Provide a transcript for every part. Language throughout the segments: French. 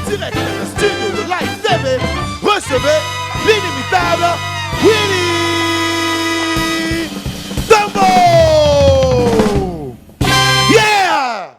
direct dans le studio de Live TV, recevez l'inimitable Willy Dumbo! Yeah!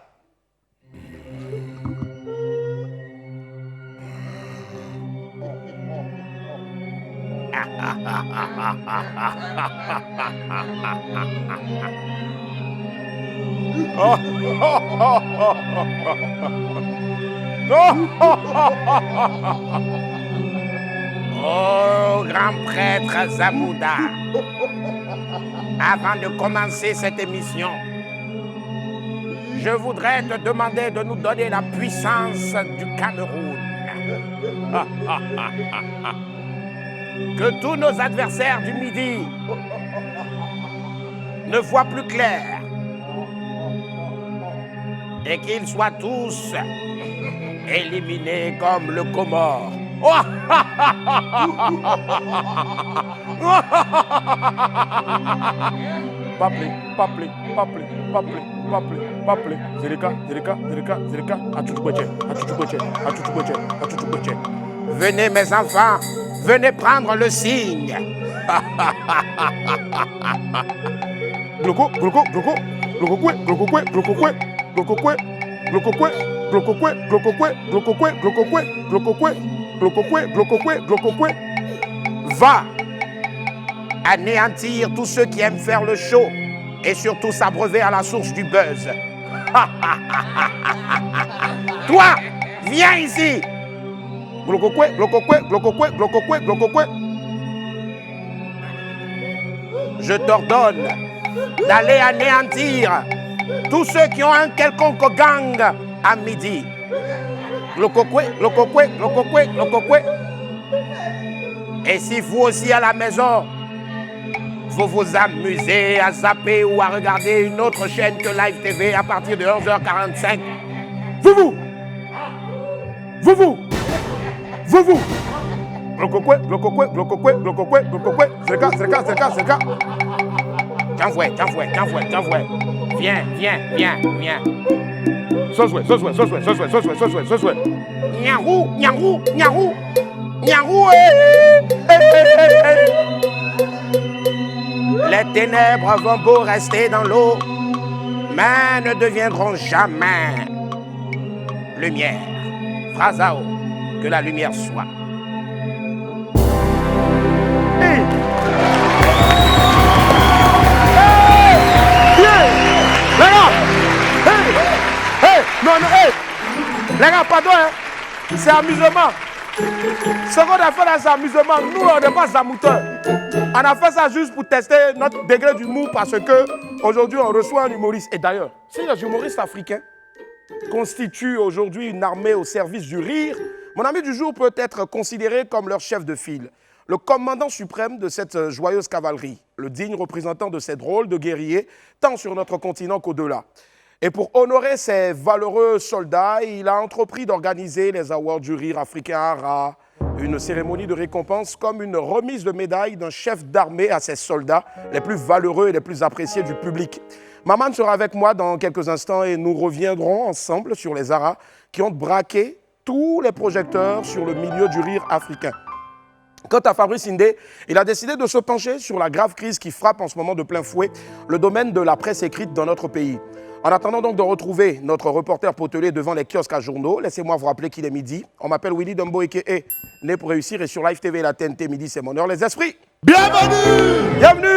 Oh, grand prêtre Zamouda, avant de commencer cette émission, je voudrais te demander de nous donner la puissance du Cameroun. Que tous nos adversaires du Midi ne voient plus clair et qu'ils soient tous éliminés comme le Comore. Paplé. Venez mes enfants, venez prendre le signe. Va anéantir tous ceux qui aiment faire le show et surtout s'abreuver à la source du buzz. Toi, viens ici. Je t'ordonne d'aller anéantir tous ceux qui ont un quelconque gang à midi. Et si vous aussi à la maison, vous vous amusez à zapper ou à regarder une autre chaîne que Live TV à partir de 11h45, vous. T'envoie. Viens. Soswe. Nyarou. Les ténèbres vont beau rester dans l'eau, mais ne deviendront jamais lumière. Phrasao, que la lumière soit. Les gars, pardon, hein? C'est amusement. Ce qu'on a fait là, c'est amusement. Nous, on n'est pas amouteurs. On a fait ça juste pour tester notre degré d'humour parce que aujourd'hui, on reçoit un humoriste. Et d'ailleurs, si les humoristes africains constituent aujourd'hui une armée au service du rire, mon ami du jour peut être considéré comme leur chef de file, le commandant suprême de cette joyeuse cavalerie, le digne représentant de ces drôles de guerriers, tant sur notre continent qu'au-delà. Et pour honorer ces valeureux soldats, il a entrepris d'organiser les Awards du rire africain ARA, une cérémonie de récompense comme une remise de médaille d'un chef d'armée à ses soldats les plus valeureux et les plus appréciés du public. Maman sera avec moi dans quelques instants et nous reviendrons ensemble sur les ARA qui ont braqué tous les projecteurs sur le milieu du rire africain. Quant à Fabrice Ndé, il a décidé de se pencher sur la grave crise qui frappe en ce moment de plein fouet le domaine de la presse écrite dans notre pays. En attendant donc de retrouver notre reporter potelé devant les kiosques à journaux, laissez-moi vous rappeler qu'il est midi. On m'appelle Willy Dumbo a.k.a. Né pour réussir et sur Live TV et la TNT midi, c'est mon heure les esprits. Bienvenue. Bienvenue,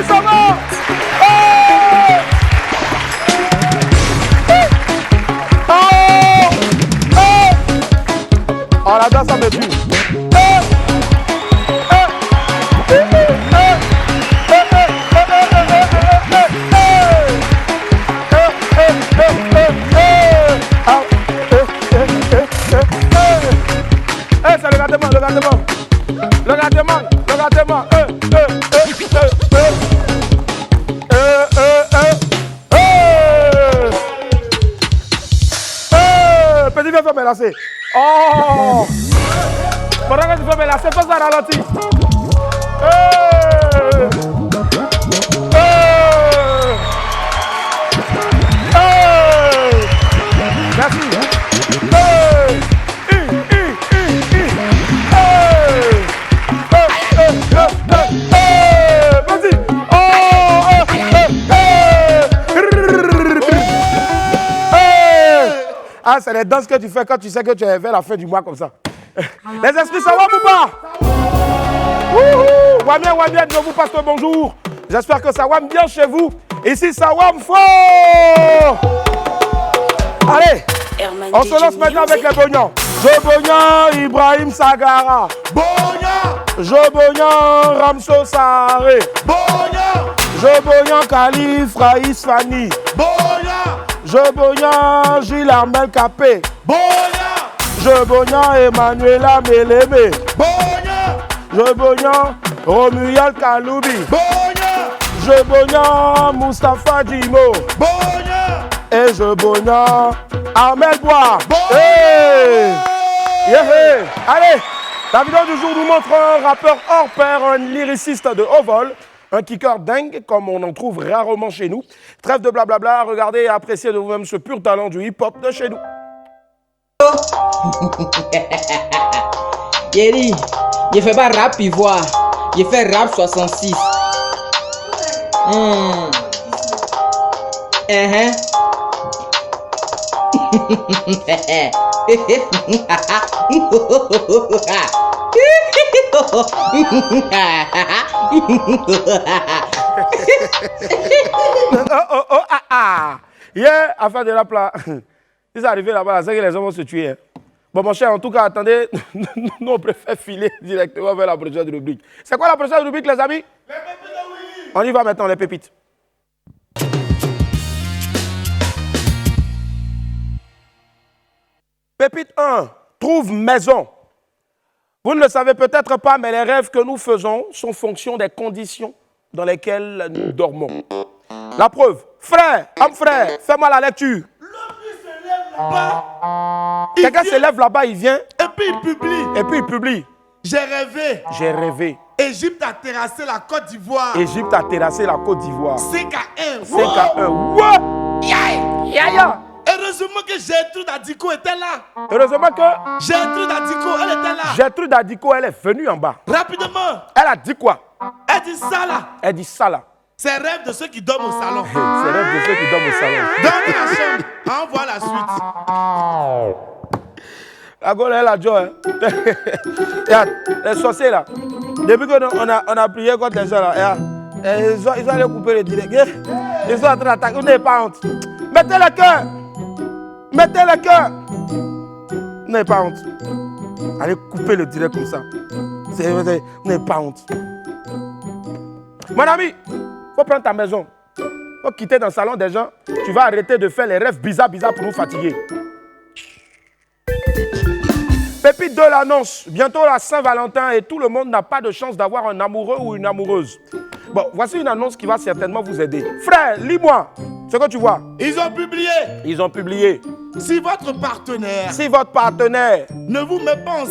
ça va? Oh, la danse, ça me tue. C'est le gâtement. Vas-y, viens faire mes lacets. Oh! Pendant que tu fais mes lacets, fais ça ralenti. Merci. Vas-y. Ah, c'est les danses que tu fais quand tu sais que tu es vers la fin du mois comme ça. Les esprits, ça va ou pas? Wamien, je vous passe le bonjour. J'espère que ça va bien chez vous. Ici, ça va fort. Allez, on se lance maintenant avec les bognons. Jobognan, Ibrahim Sagara. Bonya, Jobognan, Ramso Saré. Bonya, Jobognan, Khalif Raïs Fani. Bonya, Jobognan, Gilles Armel Capé. Bonya, Jobognan, Emmanuela Meleme. Bonya, Jobognan, Romuald Kaloubi. Bonya, Jobognan, Moustapha Dimo. Bonya, Et Jobognan, Armel Bois. Bonya. Hey! Yeah! Allez, la vidéo du jour nous montre un rappeur hors pair, un lyriciste de haut vol, un kicker dingue comme on en trouve rarement chez nous. Trêve de blablabla, regardez et appréciez de vous-même ce pur talent du hip-hop de chez nous. Yeri, je fais pas rap ivoire, je fais rap 66. Yeah, afin de la plat. Si ça arrive là-bas, c'est que les hommes vont se tuer. Bon, mon cher, en tout cas, attendez, nous, on préfère filer directement vers la prochaine rubrique. C'est quoi la prochaine rubrique, les amis? Les pépites, oui. On y va maintenant, les pépites. Pépite 1, trouve maison. Vous ne le savez peut-être pas, mais les rêves que nous faisons sont fonction des conditions dans lesquelles nous dormons. La preuve, frère, homme frère, fais-moi la lecture. Quelqu'un se lève là-bas, il vient. Et puis il publie. Et puis il publie. J'ai rêvé. J'ai rêvé. Égypte a terrassé la Côte d'Ivoire. Égypte a terrassé la Côte d'Ivoire. 5-1. 5-1. What? Yeah. Heureusement que Gertrude Adiko était là. Heureusement que Gertrude Adiko, elle était là. Gertrude Adiko, elle est venue en bas. Rapidement. Elle a dit quoi? Elle dit ça là. Elle dit ça là. C'est rêve de ceux qui dorment au salon. C'est rêve de ceux qui dorment au salon. Dans la chambre. Envoie la suite. La gueule, elle a joie. Regarde, les sorciers là. Depuis qu'on a prié contre les gens là, ils ont allé couper le direct. Ils sont en train d'attaquer. Vous n'avez pas honte. Mettez le cœur. Mettez le cœur. Vous n'avez pas honte. Allez couper le direct comme ça. Vous n'avez pas honte. Mon ami, il faut prendre ta maison. Il faut quitter dans le salon des gens. Tu vas arrêter de faire les rêves bizarres pour nous fatiguer. Pépite 2 l'annonce. Bientôt la Saint-Valentin et tout le monde n'a pas de chance d'avoir un amoureux ou une amoureuse. Bon, voici une annonce qui va certainement vous aider. Frère, lis-moi ce que tu vois. Ils ont publié. Ils ont publié. Si votre partenaire ne vous met pas en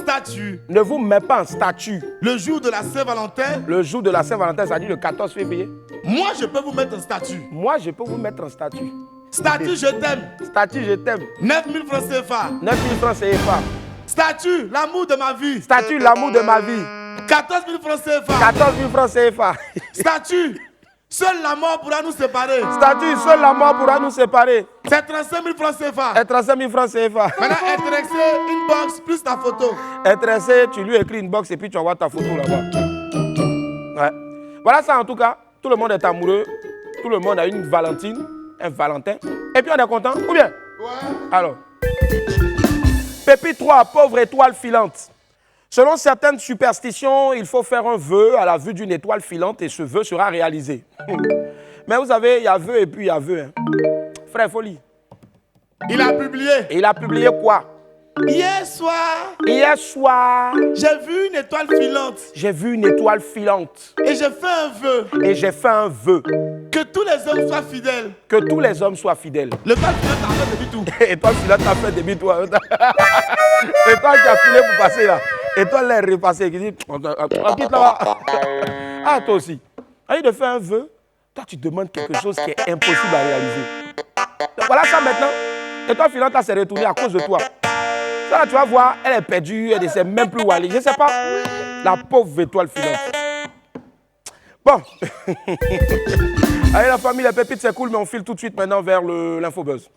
statut le jour de la Saint-Valentin, c'est-à-dire le 14 février, moi je peux vous mettre en statut. Statut je t'aime. 9 000 francs CFA. Statut l'amour de ma vie. 14 000 francs CFA. Statut seule la mort pourra nous séparer. C'est 35 000 francs CFA. Maintenant, intéressé, inbox plus ta photo. Intéressé, tu lui écris une box et puis tu envoies ta photo là-bas. Ouais. Voilà ça en tout cas. Tout le monde est amoureux. Tout le monde a une Valentine, un Valentin. Et puis on est content, ou bien? Ouais. Alors. Pépite 3, pauvre étoile filante. Selon certaines superstitions, il faut faire un vœu à la vue d'une étoile filante et ce vœu sera réalisé. Mais vous savez, il y a vœu et puis il y a vœu. Hein. Frère, folie. Il a publié. Et il a publié quoi? Hier soir, j'ai vu une étoile filante. J'ai vu une étoile filante. Et j'ai fait un vœu. Que tous les hommes soient fidèles. L'étoile filante t'a fait demi-tour. Étoile filante t'a fait demi-tour. Étoile qui a filé pour passer là. Étoile est repassée. Qui dit, on quitte là-bas. Ah, toi aussi. Allez de faire un vœu. Toi, tu demandes quelque chose qui est impossible à réaliser. Donc, voilà ça maintenant. Étoile filante, là, s'est retournée à cause de toi. Ça, là, tu vas voir, elle est perdue, elle ne sait même plus où aller. Je ne sais pas. La pauvre étoile filante. Bon. Allez, la famille, les pépites, c'est cool, mais on file tout de suite maintenant vers l'infobuzz.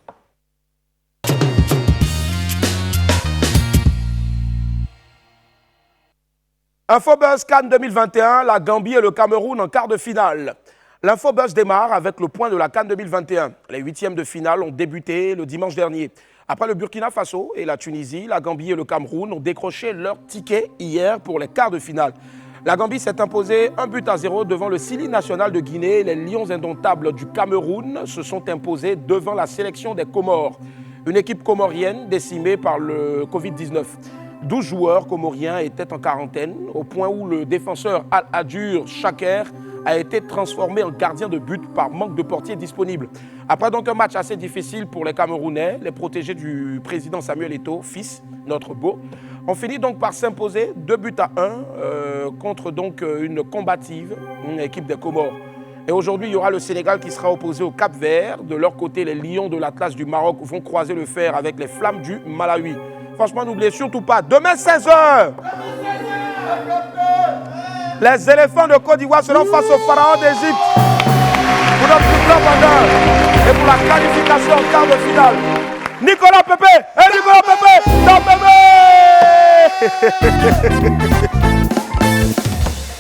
Infobuzz Cannes 2021, la Gambie et le Cameroun en quart de finale. L'infobuzz démarre avec le point de la Cannes 2021. Les huitièmes de finale ont débuté le dimanche dernier. Après le Burkina Faso et la Tunisie, la Gambie et le Cameroun ont décroché leur ticket hier pour les quarts de finale. La Gambie s'est imposée 1-0 devant le Sili national de Guinée. Les Lions indomptables du Cameroun se sont imposés devant la sélection des Comores. Une équipe comorienne décimée par le Covid-19. 12 joueurs comoriens étaient en quarantaine, au point où le défenseur Al-Adur Shaker a été transformé en gardien de but par manque de portier disponible. Après donc un match assez difficile pour les Camerounais, les protégés du président Samuel Eto'o, fils, notre beau, ont fini donc par s'imposer 2-1 contre donc une combative, une équipe des Comores. Et aujourd'hui, il y aura le Sénégal qui sera opposé au Cap-Vert. De leur côté, les Lions de l'Atlas du Maroc vont croiser le fer avec les Flammes du Malawi. Franchement, n'oubliez surtout pas, demain 16h, les éléphants de Côte d'Ivoire seront face aux pharaons d'Égypte pour notre plus grand bonheur et pour la qualification en quart de finale. Nicolas Pépé et Nicolas Pépé, top bébé.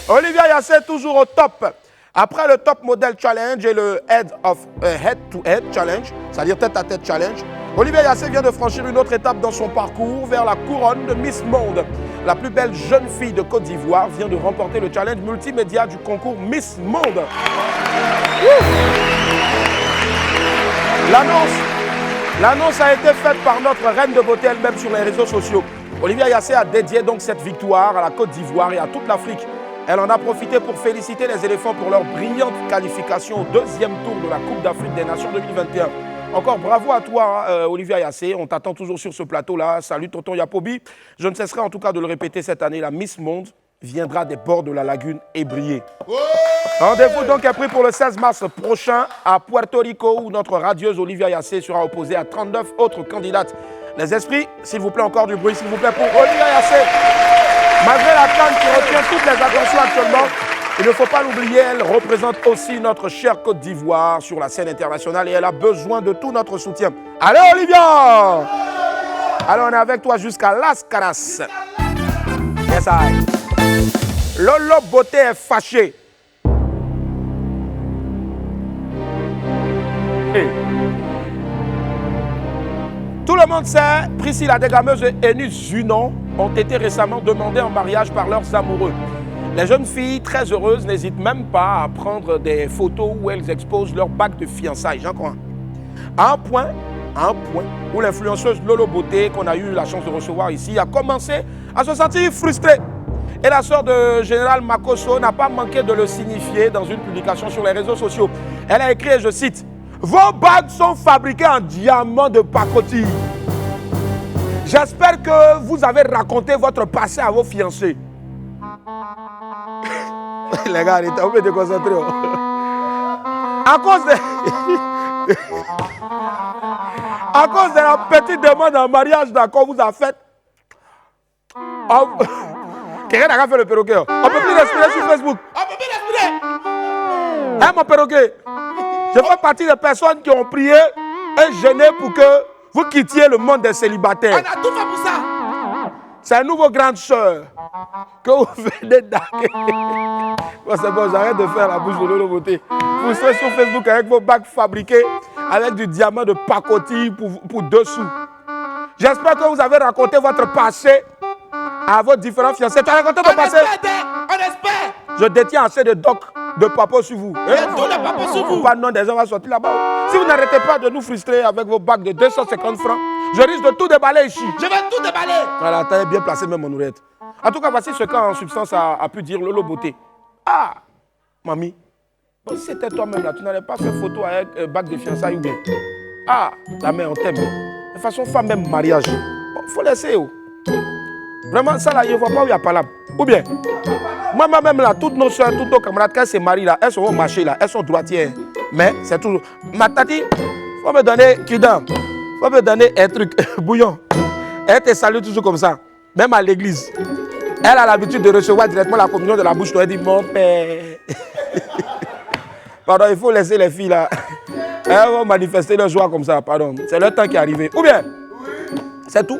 Olivier Yassé toujours au top. Après le Top Model Challenge et le Head-to-Head Challenge, c'est-à-dire tête-à-tête challenge, Olivier Yassé vient de franchir une autre étape dans son parcours vers la couronne de Miss Monde. La plus belle jeune fille de Côte d'Ivoire vient de remporter le challenge multimédia du concours Miss Monde. L'annonce a été faite par notre reine de beauté elle-même sur les réseaux sociaux. Olivier Yassé a dédié donc cette victoire à la Côte d'Ivoire et à toute l'Afrique. Elle en a profité pour féliciter les éléphants pour leur brillante qualification au deuxième tour de la Coupe d'Afrique des Nations 2021. Encore bravo à toi, Olivier Yassé. On t'attend toujours sur ce plateau-là. Salut, tonton Yapobi. Je ne cesserai en tout cas de le répéter cette année. La Miss Monde viendra des bords de la lagune et briller. Rendez-vous donc est pris pour le 16 mars prochain à Puerto Rico où notre radieuse Olivier Yassé sera opposée à 39 autres candidates. Les esprits, s'il vous plaît, encore du bruit, s'il vous plaît, pour Olivier Yassé. Malgré la Cannes qui retient toutes les attentions actuellement, il ne faut pas l'oublier, elle représente aussi notre chère Côte d'Ivoire sur la scène internationale et elle a besoin de tout notre soutien. Allez Olivia! Alors on est avec toi jusqu'à Las Caras. Yes, I. Lolo Beauté est fâché. Hey. Tout le monde sait, Priscilla Degameuse et Enus Zunon ont été récemment demandées en mariage par leurs amoureux. Les jeunes filles, très heureuses, n'hésitent même pas à prendre des photos où elles exposent leur bague de fiançailles. J'en crois. À un point où l'influenceuse Lolo Beauté, qu'on a eu la chance de recevoir ici, a commencé à se sentir frustrée. Et la sœur de Général Makosso n'a pas manqué de le signifier dans une publication sur les réseaux sociaux. Elle a écrit, et je cite, « Vos bagues sont fabriquées en diamants de pacotille. J'espère que vous avez raconté votre passé à vos fiancés. » Les gars, on peut te concentrer. À cause de la petite demande en mariage qu'on vous a faite, quelqu'un n'a pas fait le perroquet. On ne peut plus respirer sur Facebook. On peut plus respirer. Hein, mon perroquet? Je fais partie des personnes qui ont prié et jeûné pour que vous quittiez le monde des célibataires. On a tout fait pour ça. C'est un nouveau grande sœur que vous venez d'arriver. Bon, c'est bon, j'arrête de faire la bouche de Lolo Beauté. Vous serez sur Facebook avec vos bagues fabriquées avec du diamant de pacotille pour dessous. J'espère que vous avez raconté votre passé à vos différents fiancés. Tu as raconté ton passé? On espère. Je détiens assez de docs de papo sur vous. Et tout le papo sur vous. Pas non, des gens vont sortir là-bas. Si vous n'arrêtez pas de nous frustrer avec vos bagues de 250 francs, Je risque de tout déballer ici. Je vais tout déballer. Voilà, t'as bien placé même mon oreillette. En tout cas, voici ce qu'en substance a pu dire Lolo Beauté. Ah, mamie, bon, si c'était toi-même là, tu n'allais pas faire photo avec bac de fiançailles ou bien. Ah, la mère, on t'aime. De toute façon, femme même mariage. Bon, faut laisser. Oh. Vraiment, ça là, je ne vois pas où il y a palabre. Ou bien, moi-même là, toutes nos soeurs, toutes nos camarades, quand elles se marient là, elles sont au marché là, elles sont droitières. Mais c'est toujours. Ma tati, faut me donner kidam. Faut me donner un truc, bouillon. Elle te salue toujours comme ça, même à l'église. Elle a l'habitude de recevoir directement la communion de la bouche. Elle dit, mon père. Pardon, il faut laisser les filles là. Elles vont manifester leur joie comme ça, pardon. C'est leur temps qui est arrivé. Ou bien, c'est tout.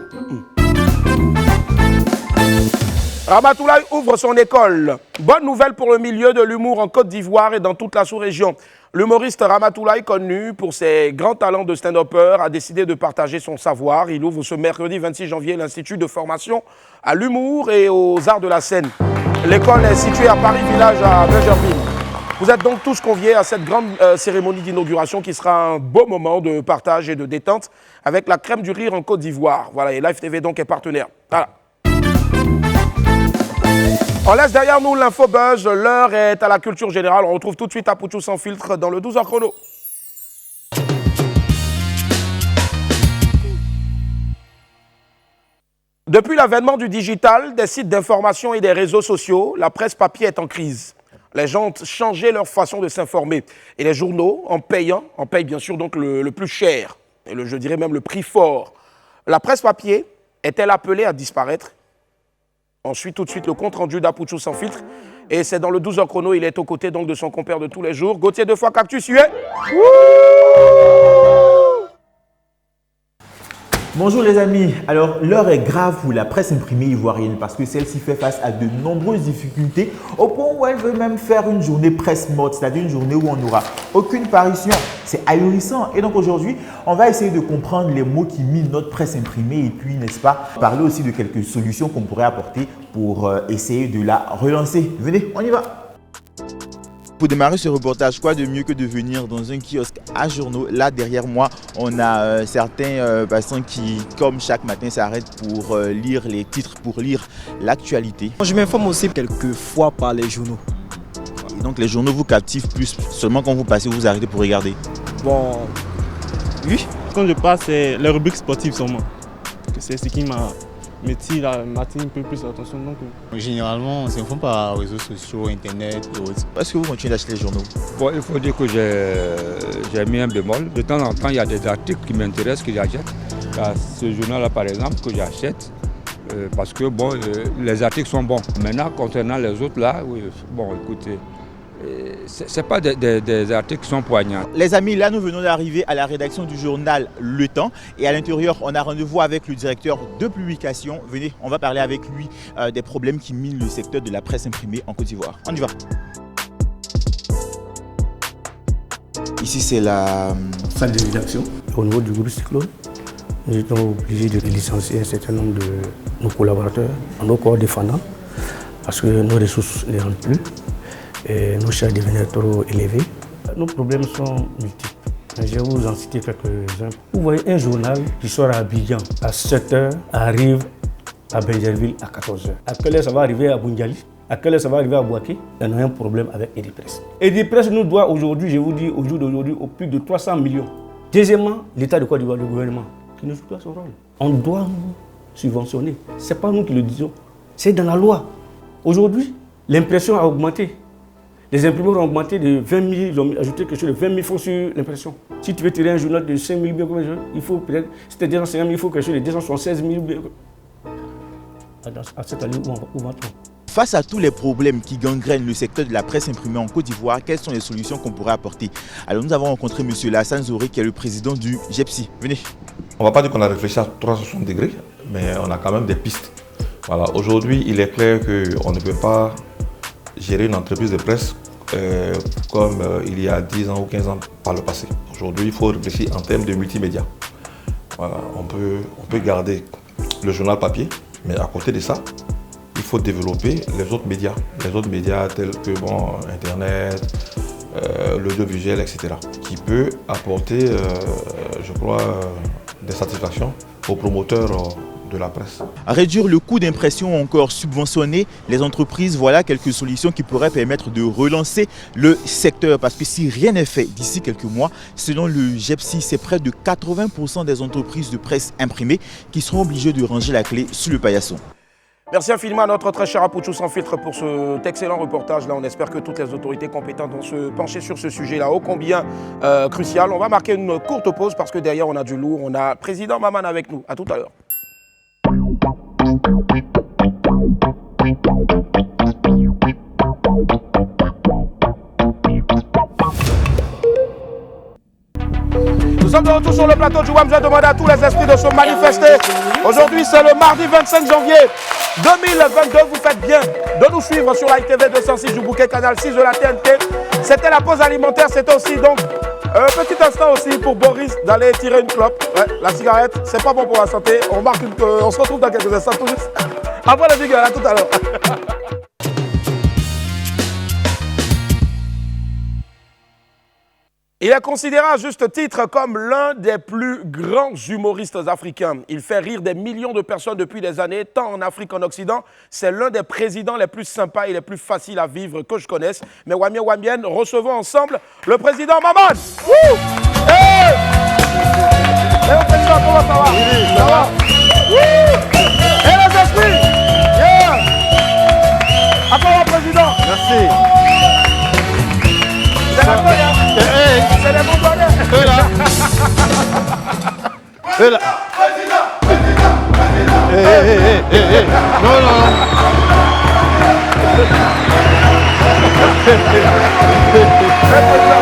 Ramatoulaye ouvre son école. Bonne nouvelle pour le milieu de l'humour en Côte d'Ivoire et dans toute la sous-région. L'humoriste Ramatoulaye, connu pour ses grands talents de stand-upper, a décidé de partager son savoir. Il ouvre ce mercredi 26 janvier l'Institut de formation à l'humour et aux arts de la scène. L'école est située à Paris Village à Benjerville. Vous êtes donc tous conviés à cette grande cérémonie d'inauguration qui sera un beau moment de partage et de détente avec la crème du rire en Côte d'Ivoire. Voilà, et Live TV donc est partenaire. Voilà. On laisse derrière nous l'infobuzz. L'heure est à la culture générale. On retrouve tout de suite Apouchou sans filtre dans le 12h chrono. Depuis l'avènement du digital, des sites d'information et des réseaux sociaux, la presse papier est en crise. Les gens ont changé leur façon de s'informer. Et les journaux, en payent bien sûr donc le plus cher. Et je dirais même le prix fort. La presse papier est-elle appelée à disparaître? Ensuite, tout de suite, le compte-rendu d'Apouchou sans filtre. Et c'est dans le 12h chrono, il est aux côtés donc de son compère de tous les jours. Gauthier 2 fois Cactus, tu es. Bonjour les amis, alors l'heure est grave pour la presse imprimée ivoirienne parce que celle-ci fait face à de nombreuses difficultés au point où elle veut même faire une journée presse morte, c'est-à-dire une journée où on n'aura aucune parution. C'est ahurissant et donc aujourd'hui, on va essayer de comprendre les mots qui minent notre presse imprimée et puis, n'est-ce pas, parler aussi de quelques solutions qu'on pourrait apporter pour essayer de la relancer. Venez, on y va! Pour démarrer ce reportage, quoi de mieux que de venir dans un kiosque à journaux. Là, derrière moi, on a certains passants qui, comme chaque matin, s'arrêtent pour lire les titres, pour lire l'actualité. Je m'informe aussi quelques fois par les journaux. Et donc, les journaux vous captivent plus seulement quand vous passez, vous arrêtez pour regarder. Bon, oui. Quand je passe, c'est les rubriques sportives seulement. C'est ce qui m'attire un peu plus l'attention. Généralement, on s'informe par réseaux sociaux, internet et autres. Est-ce que vous continuez d'acheter les journaux? Bon, il faut dire que j'ai mis un bémol. De temps en temps, il y a des articles qui m'intéressent, que j'achète. Ce journal-là, par exemple, que j'achète, parce que bon, les articles sont bons. Maintenant, concernant les autres, là, oui, bon, écoutez, ce n'est pas des articles qui sont poignants. Les amis, là nous venons d'arriver à la rédaction du journal Le Temps et à l'intérieur on a rendez-vous avec le directeur de publication. Venez, on va parler avec lui des problèmes qui minent le secteur de la presse imprimée en Côte d'Ivoire. On y va. Ici c'est la salle de rédaction. Au niveau du groupe Cyclone, nous étions obligés de licencier un certain nombre de nos collaborateurs, nos corps défendants, parce que nos ressources ne rentrent plus. Et nos charges devenaient trop élevées. Nos problèmes sont multiples. Je vais vous en citer quelques-uns. Vous voyez un journal qui sort à Abidjan à 7 h, arrive à Benjerville à 14 h. À quelle heure ça va arriver à Bundiali? À quelle heure ça va arriver à Bouaké? On a un problème avec Edipresse. Edipresse nous doit aujourd'hui, je vous dis, au jour d'aujourd'hui, au plus de 300 millions. Deuxièmement, l'État de Côte d'Ivoire, le gouvernement, qui ne joue pas son rôle. On doit nous subventionner. Ce n'est pas nous qui le disons, c'est dans la loi. Aujourd'hui, l'impression a augmenté. Les imprimeurs ont augmenté de 20 000, ils ont ajouté quelque chose de 20 000 francs sur l'impression. Si tu veux tirer un journal de 5 000 il faut peut-être, si c'était 250 000, il faut quelque chose de 276 000. À cette année, où va-t-on? Face à tous les problèmes qui gangrènent le secteur de la presse imprimée en Côte d'Ivoire, quelles sont les solutions qu'on pourrait apporter? Alors nous avons rencontré M. Lassane Zoré qui est le président du GEPSI. Venez. On ne va pas dire qu'on a réfléchi à 360 degrés, mais on a quand même des pistes. Voilà. Aujourd'hui, il est clair qu'on ne peut pas gérer une entreprise de presse comme il y a 10 ans ou 15 ans par le passé. Aujourd'hui, il faut réfléchir en termes de multimédia. Voilà, on peut garder le journal papier, mais à côté de ça, il faut développer les autres médias. Les autres médias tels que Internet, l'audiovisuel, etc. qui peut apporter, je crois, des satisfactions aux promoteurs de la presse. Réduire le coût d'impression ou encore subventionner les entreprises, voilà quelques solutions qui pourraient permettre de relancer le secteur. Parce que si rien n'est fait d'ici quelques mois, selon le GEPSI, c'est près de 80% des entreprises de presse imprimée qui seront obligées de ranger la clé sous le paillasson. Merci infiniment à notre très cher Apouchou Sans Filtre pour cet excellent reportage. Là, on espère que toutes les autorités compétentes vont se pencher sur ce sujet-là, ô combien crucial. On va marquer une courte pause parce que derrière, on a du lourd. On a Président Maman avec nous. À tout à l'heure. Nous sommes de retour sur le plateau du WAM. Je demande à tous les esprits de se manifester. Aujourd'hui, c'est le mardi 25 janvier 2022. Vous faites bien de nous suivre sur la ITV 206 du bouquet Canal 6 de la TNT. C'était la pause alimentaire. C'était aussi donc petit instant aussi pour Boris d'aller tirer une clope. Ouais, la cigarette, c'est pas bon pour la santé. On se retrouve dans quelques instants tout juste. Après la vigueur, à tout à l'heure. Il est considéré à juste titre comme l'un des plus grands humoristes africains. Il fait rire des millions de personnes depuis des années, tant en Afrique qu'en Occident. C'est l'un des présidents les plus sympas et les plus faciles à vivre que je connaisse. Mais Wamien Wambien, recevons ensemble le président Maman. Wouh! Hey! Hey, président, comment ça va? Oui, ça va. Wouh! Et les esprits! Yeah! Encore le président. Merci. C'est la feuille, hein? C'est les bons bonheurs. Eux là. Eux là. Non, non.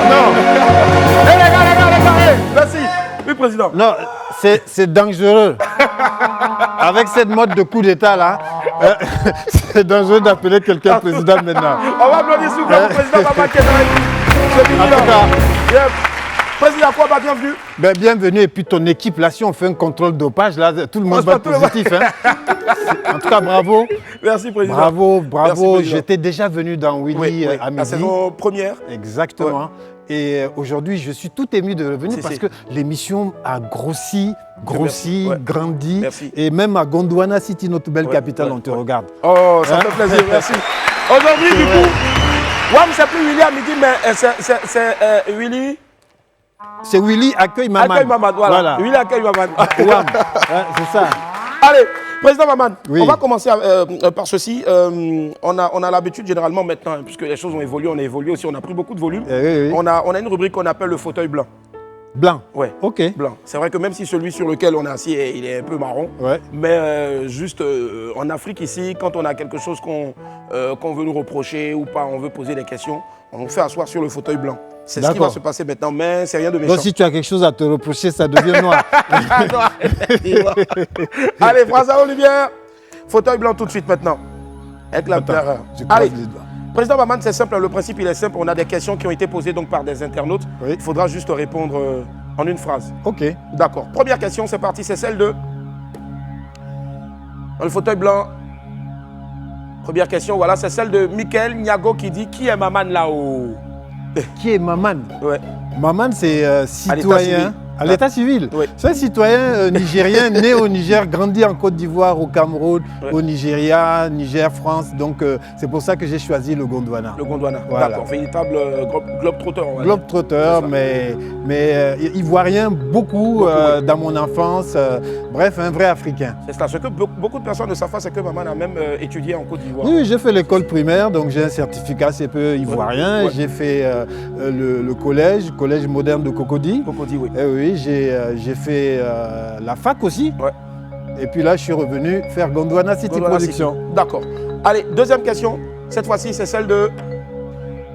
Non. Les gars. Merci. Oui, président. Non, c'est dangereux. Avec cette mode de coup d'état là, c'est dangereux d'appeler quelqu'un président maintenant. On va applaudir s'il vous plaît le président Maman qui est dans en tout cas, président Kouaba, bienvenue. Ben, bienvenue. Et puis ton équipe, là, si on fait un contrôle dopage, là, tout le monde va être positif. Hein. En tout cas, bravo. Merci, président. Bravo. J'étais déjà venu dans Willy à midi. La saison première. Exactement. Ouais. Et aujourd'hui, je suis tout ému de revenir parce que l'émission a grossi, grandi. Merci. Et même à Gondwana City, notre belle capitale, on te regarde. Oh, ça fait plaisir, merci. Aujourd'hui, du coup, WAM, c'est plus Willy à midi, mais c'est Willy. C'est Willy accueille Maman. Accueille Maman, voilà. Willy accueille Maman. WAM, c'est ça. Allez, président Maman, on va commencer par ceci. On a l'habitude généralement maintenant, hein, puisque les choses ont évolué, on a évolué aussi, on a pris beaucoup de volume. On a une rubrique qu'on appelle le fauteuil blanc. Blanc. Ouais. Ok. Blanc. C'est vrai que même si celui sur lequel on est assis, il est un peu marron, mais juste en Afrique ici, quand on a quelque chose qu'on veut nous reprocher ou pas, on veut poser des questions, on nous fait asseoir sur le fauteuil blanc. C'est ce qui va se passer maintenant, mais c'est rien de méchant. Donc si tu as quelque chose à te reprocher, ça devient noir. Allez, François Olivier, fauteuil blanc tout de suite maintenant. Avec la terreur. Allez. Président Maman, c'est simple, le principe il est simple. On a des questions qui ont été posées donc par des internautes. Il faudra juste répondre en une phrase. Ok. D'accord. Première question, c'est parti, c'est celle de... Dans le fauteuil blanc. Première question, voilà, c'est celle de Michael Niago qui dit « Qui est Maman là-haut » Qui est Maman? Maman, c'est citoyen. À l'état civil. C'est un citoyen nigérien né au Niger, grandi en Côte d'Ivoire, au Cameroun, au Nigeria, Niger, France. Donc c'est pour ça que j'ai choisi le Gondwana. Le Gondwana, d'accord. Véritable globe-trotteur. Globe-trotteur, mais ivoirien beaucoup dans mon enfance. Bref, un vrai Africain. C'est ça. Ce que beaucoup de personnes ne savent pas, c'est que Maman a même étudié en Côte d'Ivoire. Oui, j'ai fait l'école primaire, donc j'ai un certificat CPE ivoirien. J'ai fait le collège moderne de Cocody. Cocody, oui. Oui. J'ai fait la fac aussi. Et puis là, je suis revenu faire Gondwana City Production. D'accord. Allez, deuxième question. Cette fois-ci, c'est celle de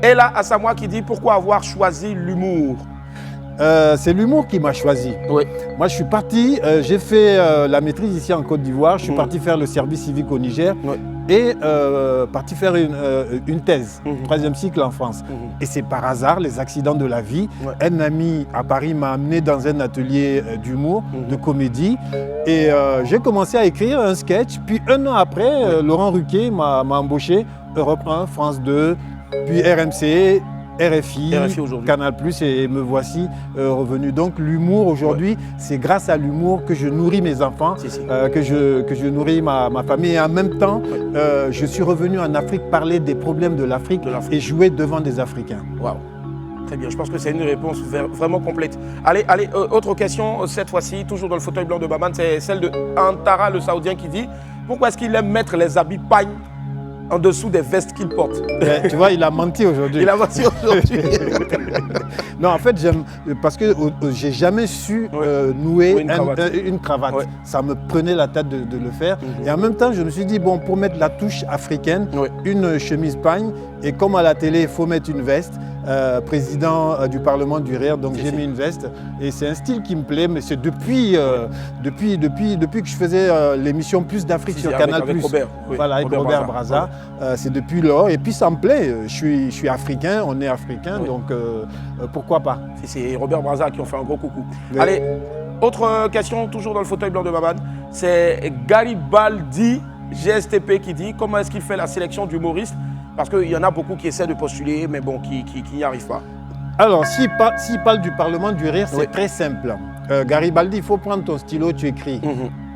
Ella Assamoa qui dit « Pourquoi avoir choisi l'humour » C'est l'humour qui m'a choisi. Moi, je suis parti, j'ai fait la maîtrise ici en Côte d'Ivoire. Je suis parti faire le service civique au Niger et parti faire une thèse, troisième cycle en France. Et c'est par hasard, les accidents de la vie. Un ami à Paris m'a amené dans un atelier d'humour, de comédie. Et j'ai commencé à écrire un sketch. Puis un an après, Laurent Ruquier m'a embauché, Europe 1, France 2, puis RMC. RFI aujourd'hui. Canal+, et me voici revenu. Donc l'humour aujourd'hui, c'est grâce à l'humour que je nourris mes enfants, que je nourris ma famille. Et en même temps, je suis revenu en Afrique parler des problèmes de l'Afrique et jouer devant des Africains. Waouh. Très bien, je pense que c'est une réponse vraiment complète. Allez, autre question, cette fois-ci, toujours dans le fauteuil blanc de Maman, c'est celle de Antara, le Saoudien, qui dit « Pourquoi est-ce qu'il aime mettre les habits pagne en dessous des vestes qu'il porte ?» Tu vois, il a menti aujourd'hui. Il a menti aujourd'hui. Non, en fait, j'aime parce que j'ai jamais su nouer une cravate. Ouais. Ça me prenait la tête de le faire. Et en même temps, je me suis dit, bon, pour mettre la touche africaine, une chemise pagne, et comme à la télé, il faut mettre une veste. Président du Parlement du Rire, donc j'ai mis une veste. Et c'est un style qui me plaît, mais c'est depuis que je faisais l'émission Plus d'Afrique sur Canal+. Avec Robert, voilà, avec Robert Brazza. C'est depuis lors. Et puis ça me plaît. Je suis africain, on est africain, donc pourquoi pas. C'est Robert Brazza qui ont fait un gros coucou. Oui. Allez, autre question, toujours dans le fauteuil blanc de Maman. C'est Garibaldi GSTP qui dit comment est-ce qu'il fait la sélection d'humoristes, parce qu'il y en a beaucoup qui essaient de postuler, mais bon, qui n'y arrivent pas. Alors, s'il parle du Parlement du Rire, c'est très simple. Garibaldi, il faut prendre ton stylo, tu écris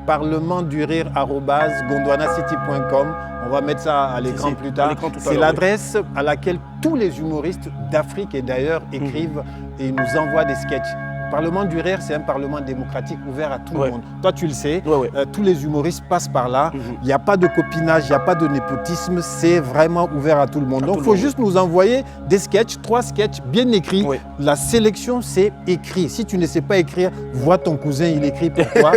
parlementdurire@gondwanacity.com. On va mettre ça à l'écran plus tard. C'est l'adresse à laquelle tous les humoristes d'Afrique et d'ailleurs écrivent et nous envoient des sketchs. Le Parlement du Rire, c'est un parlement démocratique ouvert à tout le monde. Toi, tu le sais, tous les humoristes passent par là. Il n'y a pas de copinage, il n'y a pas de népotisme, c'est vraiment ouvert à tout le monde. Donc, il faut juste nous envoyer des sketchs, 3 sketchs bien écrits. La sélection, c'est écrit. Si tu ne sais pas écrire, vois ton cousin, il écrit pour toi.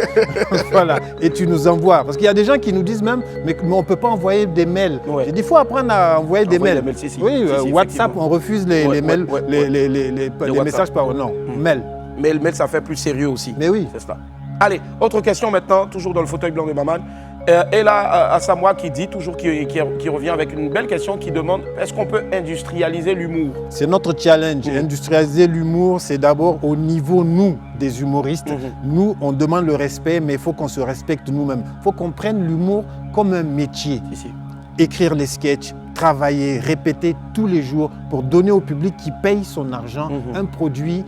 Voilà, et tu nous envoies. Parce qu'il y a des gens qui nous disent même, mais on ne peut pas envoyer des mails. J'ai dit, il faut apprendre à envoyer des mails. Oui, WhatsApp, on refuse les mails, les messages par non, mail. Mais le mail, ça fait plus sérieux aussi. Mais oui. C'est cela. Allez, autre question maintenant, toujours dans le fauteuil blanc de Maman. Et là, Asamoah qui dit, toujours qui revient avec une belle question, qui demande, est-ce qu'on peut industrialiser l'humour? C'est notre challenge. Industrialiser l'humour, c'est d'abord au niveau, nous, des humoristes. Nous, on demande le respect, mais il faut qu'on se respecte nous-mêmes. Il faut qu'on prenne l'humour comme un métier. Écrire les sketchs, travailler, répéter tous les jours pour donner au public qui paye son argent un produit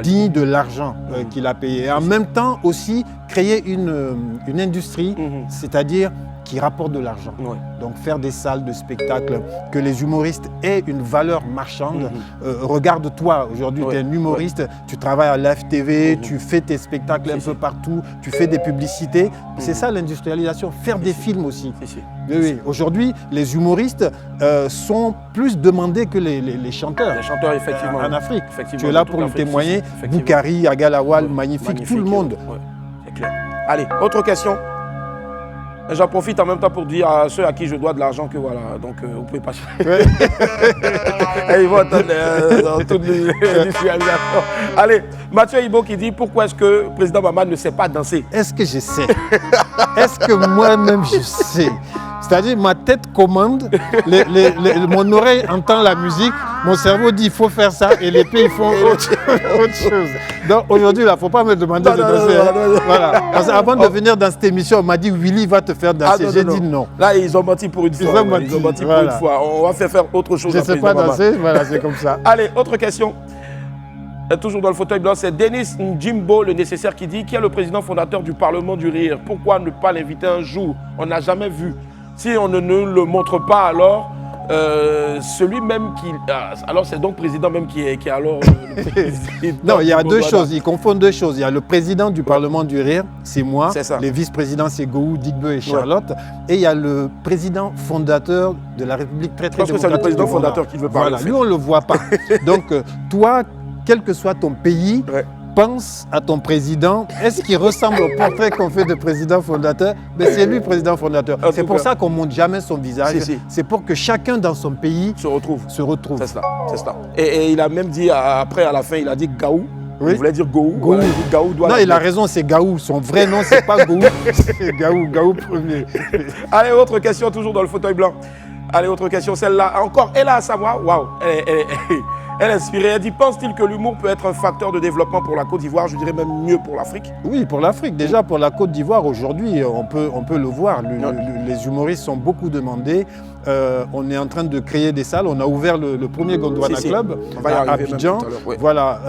digne de l'argent qu'il a payé. Et en même temps aussi créer une industrie, c'est-à-dire qui rapporte de l'argent. Donc faire des salles de spectacle, que les humoristes aient une valeur marchande. Regarde-toi, aujourd'hui tu es un humoriste, tu travailles à l'AFTV, tu fais tes spectacles un peu partout, tu fais des publicités. C'est ça l'industrialisation, faire des films aussi. Oui. Aujourd'hui, les humoristes sont plus demandés que les chanteurs. Les chanteurs, effectivement. En Afrique. Tu es là pour nous témoigner. Boukari, Agalawal, magnifique, tout le monde. C'est clair. Allez, autre question. J'en profite en même temps pour dire à ceux à qui je dois de l'argent que voilà, donc vous pouvez pas chercher. Et ils vont attendre dans toute l'industrialisation. Allez, Mathieu Ibo qui dit pourquoi est-ce que le président Maman ne sait pas danser? Est-ce que je sais? Est-ce que moi-même je sais? C'est-à-dire ma tête commande, mon oreille entend la musique, mon cerveau dit il faut faire ça et les pieds ils font autre chose. Donc aujourd'hui, il ne faut pas me demander de danser. Voilà. Parce qu'avant de venir dans cette émission, on m'a dit Willy va te faire danser. J'ai dit non. Là, ils ont menti pour une fois. Ils ont menti pour une fois. On va faire autre chose. Je ne sais pas danser, voilà, c'est comme ça. Allez, autre question. Toujours dans le fauteuil blanc, c'est Denis Njimbo, le nécessaire, qui dit qui est le président fondateur du Parlement du Rire. Pourquoi ne pas l'inviter un jour? On n'a jamais vu. Si on ne le montre pas, alors celui-même qui... alors c'est donc le président même qui est alors... Non, il y a deux choses, ils confondent deux choses. Il y a le président du Parlement du Rire, c'est moi. C'est ça. Les vice-présidents, c'est Gou, Digbe et Charlotte. Et il y a le président fondateur de la République très démocratique. Je pense que c'est le président fondateur qui veut parler. Voilà, lui on ne le voit pas. Donc toi, quel que soit ton pays... Pense à ton président. Est-ce qu'il ressemble au portrait qu'on fait de président fondateur? Mais c'est lui le président fondateur. C'est pour ça qu'on ne montre jamais son visage. C'est pour que chacun dans son pays se retrouve. C'est cela. Et il a même dit, après, à la fin, il a dit Gaou. Il voulait dire Gaou. Voilà, non, il a raison, c'est Gaou. Son vrai nom, c'est pas Gaou. C'est Gaou premier. Allez, autre question, toujours dans le fauteuil blanc. Allez, autre question, celle-là. Encore, elle a à savoir. Waouh, Elle est inspirée. Elle dit, pense-t-il que l'humour peut être un facteur de développement pour la Côte d'Ivoire, je dirais même mieux pour l'Afrique? Oui, pour l'Afrique. Déjà, pour la Côte d'Ivoire, aujourd'hui, on peut le voir. Les humoristes sont beaucoup demandés. On est en train de créer des salles. On a ouvert le premier Gondwana Club à Abidjan. Oui. Voilà,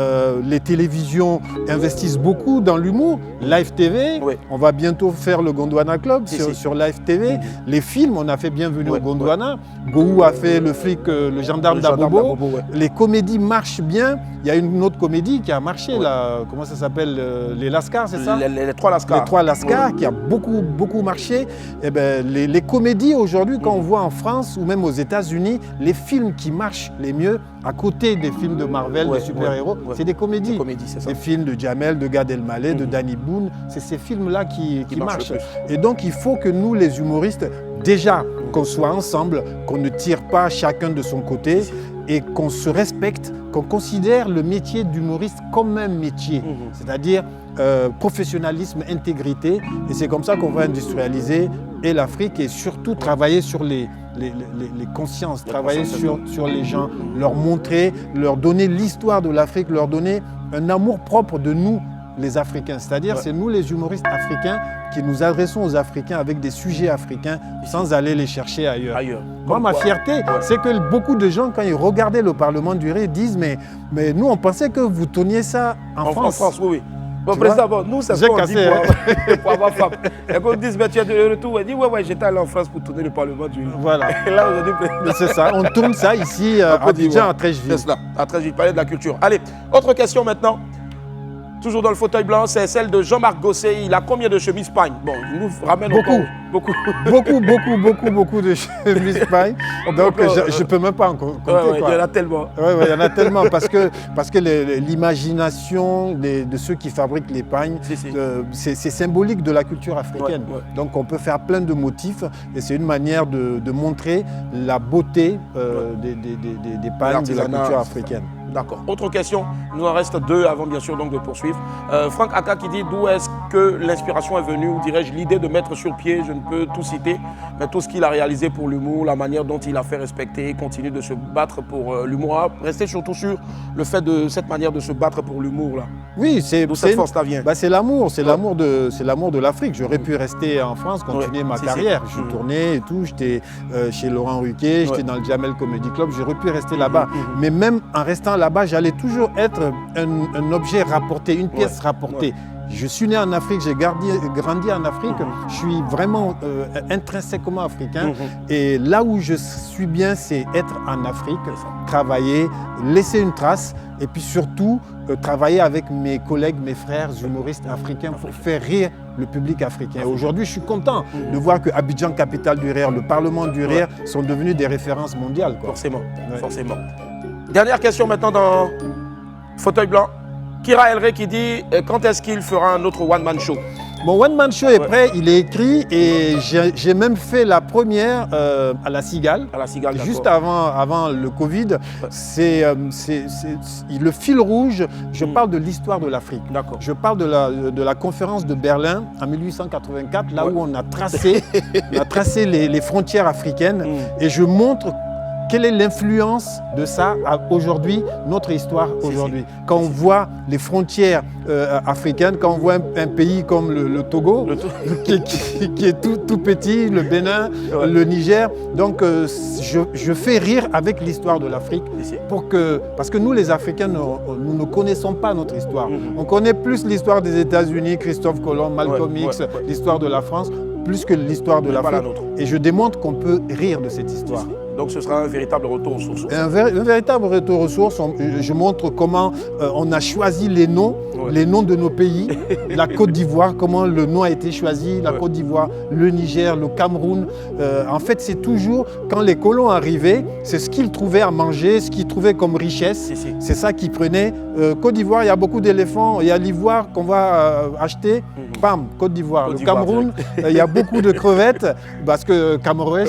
les télévisions investissent beaucoup dans l'humour. Live TV, on va bientôt faire le Gondwana Club sur Live TV. Les films, on a fait Bienvenue au Gondwana. Gohou a fait le flic, le gendarme d'Abobo. Les comédies marchent bien. Il y a une autre comédie qui a marché, là. Comment ça s'appelle? Les Lascars, c'est ça? Les trois Lascars. Les trois Lascars, qui a beaucoup marché. Eh ben, les comédies aujourd'hui, quand on voit en France ou même aux États-Unis, les films qui marchent les mieux, à côté des films de Marvel, des super-héros, c'est des comédies. Des films de Jamel, de Gad Elmaleh, de Danny Boone, c'est ces films-là qui marchent. Et donc, il faut que nous, les humoristes, déjà, qu'on soit ensemble, qu'on ne tire pas chacun de son côté et qu'on se respecte, qu'on considère le métier d'humoriste comme un métier, c'est-à-dire professionnalisme, intégrité. Et c'est comme ça qu'on va industrialiser et l'Afrique et surtout travailler sur les consciences, travailler sur les gens, leur montrer, leur donner l'histoire de l'Afrique, leur donner un amour propre de nous, les Africains. C'est-à-dire, c'est nous les humoristes africains qui nous adressons aux Africains avec des sujets africains sans aller les chercher ailleurs. Moi, ma fierté, c'est que beaucoup de gens, quand ils regardaient le Parlement du Rire, disent mais nous, on pensait que vous tourniez ça en France. En France, oui. Bon, président, nous, c'est ce qu'on dit pour avoir femme. Et quand on dit, tu es de retour, on dit, ouais, j'étais allé en France pour tourner le Parlement du Rire. Voilà. Et là, aujourd'hui, c'est ça, on tourne ça ici à Abidjan, à Treichville. C'est cela, à Treichville, palais de la culture. Allez, autre question maintenant. Toujours dans le fauteuil blanc, c'est celle de Jean-Marc Gosset. Il a combien de chemises pagne? Bon, il nous ramène beaucoup de chemises pagne. Donc, je ne peux même pas en compter. Il y en a tellement. Il y en a tellement parce que l'imagination de ceux qui fabriquent les pagnes, c'est symbolique de la culture africaine. Donc, on peut faire plein de motifs et c'est une manière de montrer la beauté des pagnes de la culture africaine. D'accord. Autre question, il nous en reste deux avant bien sûr donc de poursuivre. Franck Aka qui dit d'où est-ce que l'inspiration est venue, ou dirais-je l'idée de mettre sur pied, je ne peux tout citer, mais tout ce qu'il a réalisé pour l'humour, la manière dont il a fait respecter, continue de se battre pour l'humour. Restez surtout sur le fait de cette manière de se battre pour l'humour là. Oui, d'où cette force-là vient. C'est l'amour, c'est l'amour de l'Afrique. J'aurais pu rester en France, continuer ma carrière. Je tournais et tout, j'étais chez Laurent Ruquier, j'étais dans le Jamel Comedy Club, j'aurais pu rester là-bas. Mais même en restant là-bas, j'allais toujours être un objet rapporté, une pièce rapportée. Je suis né en Afrique, j'ai grandi en Afrique, je suis vraiment intrinsèquement africain. Et là où je suis bien, c'est être en Afrique, travailler, laisser une trace et puis surtout travailler avec mes collègues, mes frères humoristes africains pour faire rire le public africain. Aujourd'hui, je suis content de voir que Abidjan, capitale du rire, le Parlement du rire sont devenus des références mondiales. Forcément. Dernière question maintenant dans fauteuil blanc. Kira Elrey qui dit quand est-ce qu'il fera un autre one-man show? Mon one-man show est prêt, il est écrit et j'ai même fait la première à la Cigale. Juste avant le Covid. C'est le fil rouge, je parle de l'histoire de l'Afrique. Je parle de la conférence de Berlin en 1884, là où on a tracé, les frontières africaines et je montre quelle est l'influence de ça aujourd'hui, notre histoire aujourd'hui. Quand on voit les frontières africaines, quand on voit un pays comme le Togo, qui est tout petit, le Bénin, le Niger, donc je fais rire avec l'histoire de l'Afrique parce que nous les Africains, nous ne connaissons pas notre histoire. On connaît plus l'histoire des États-Unis, Christophe Colomb, Malcolm X, l'histoire de la France, plus que l'histoire de l'Afrique. Et je démontre qu'on peut rire de cette histoire. Donc ce sera un véritable retour aux sources. Un véritable retour aux sources. Je montre comment on a choisi les noms de nos pays. La Côte d'Ivoire, comment le nom a été choisi, la Côte d'Ivoire, le Niger, le Cameroun. En fait, c'est toujours, quand les colons arrivaient, c'est ce qu'ils trouvaient à manger, ce qu'ils trouvaient comme richesse. C'est ça qu'ils prenaient. Côte d'Ivoire, il y a beaucoup d'éléphants. Il y a l'ivoire qu'on va acheter. Bam, Côte d'Ivoire. Le Cameroun, il y a beaucoup de crevettes, parce que Cameroun,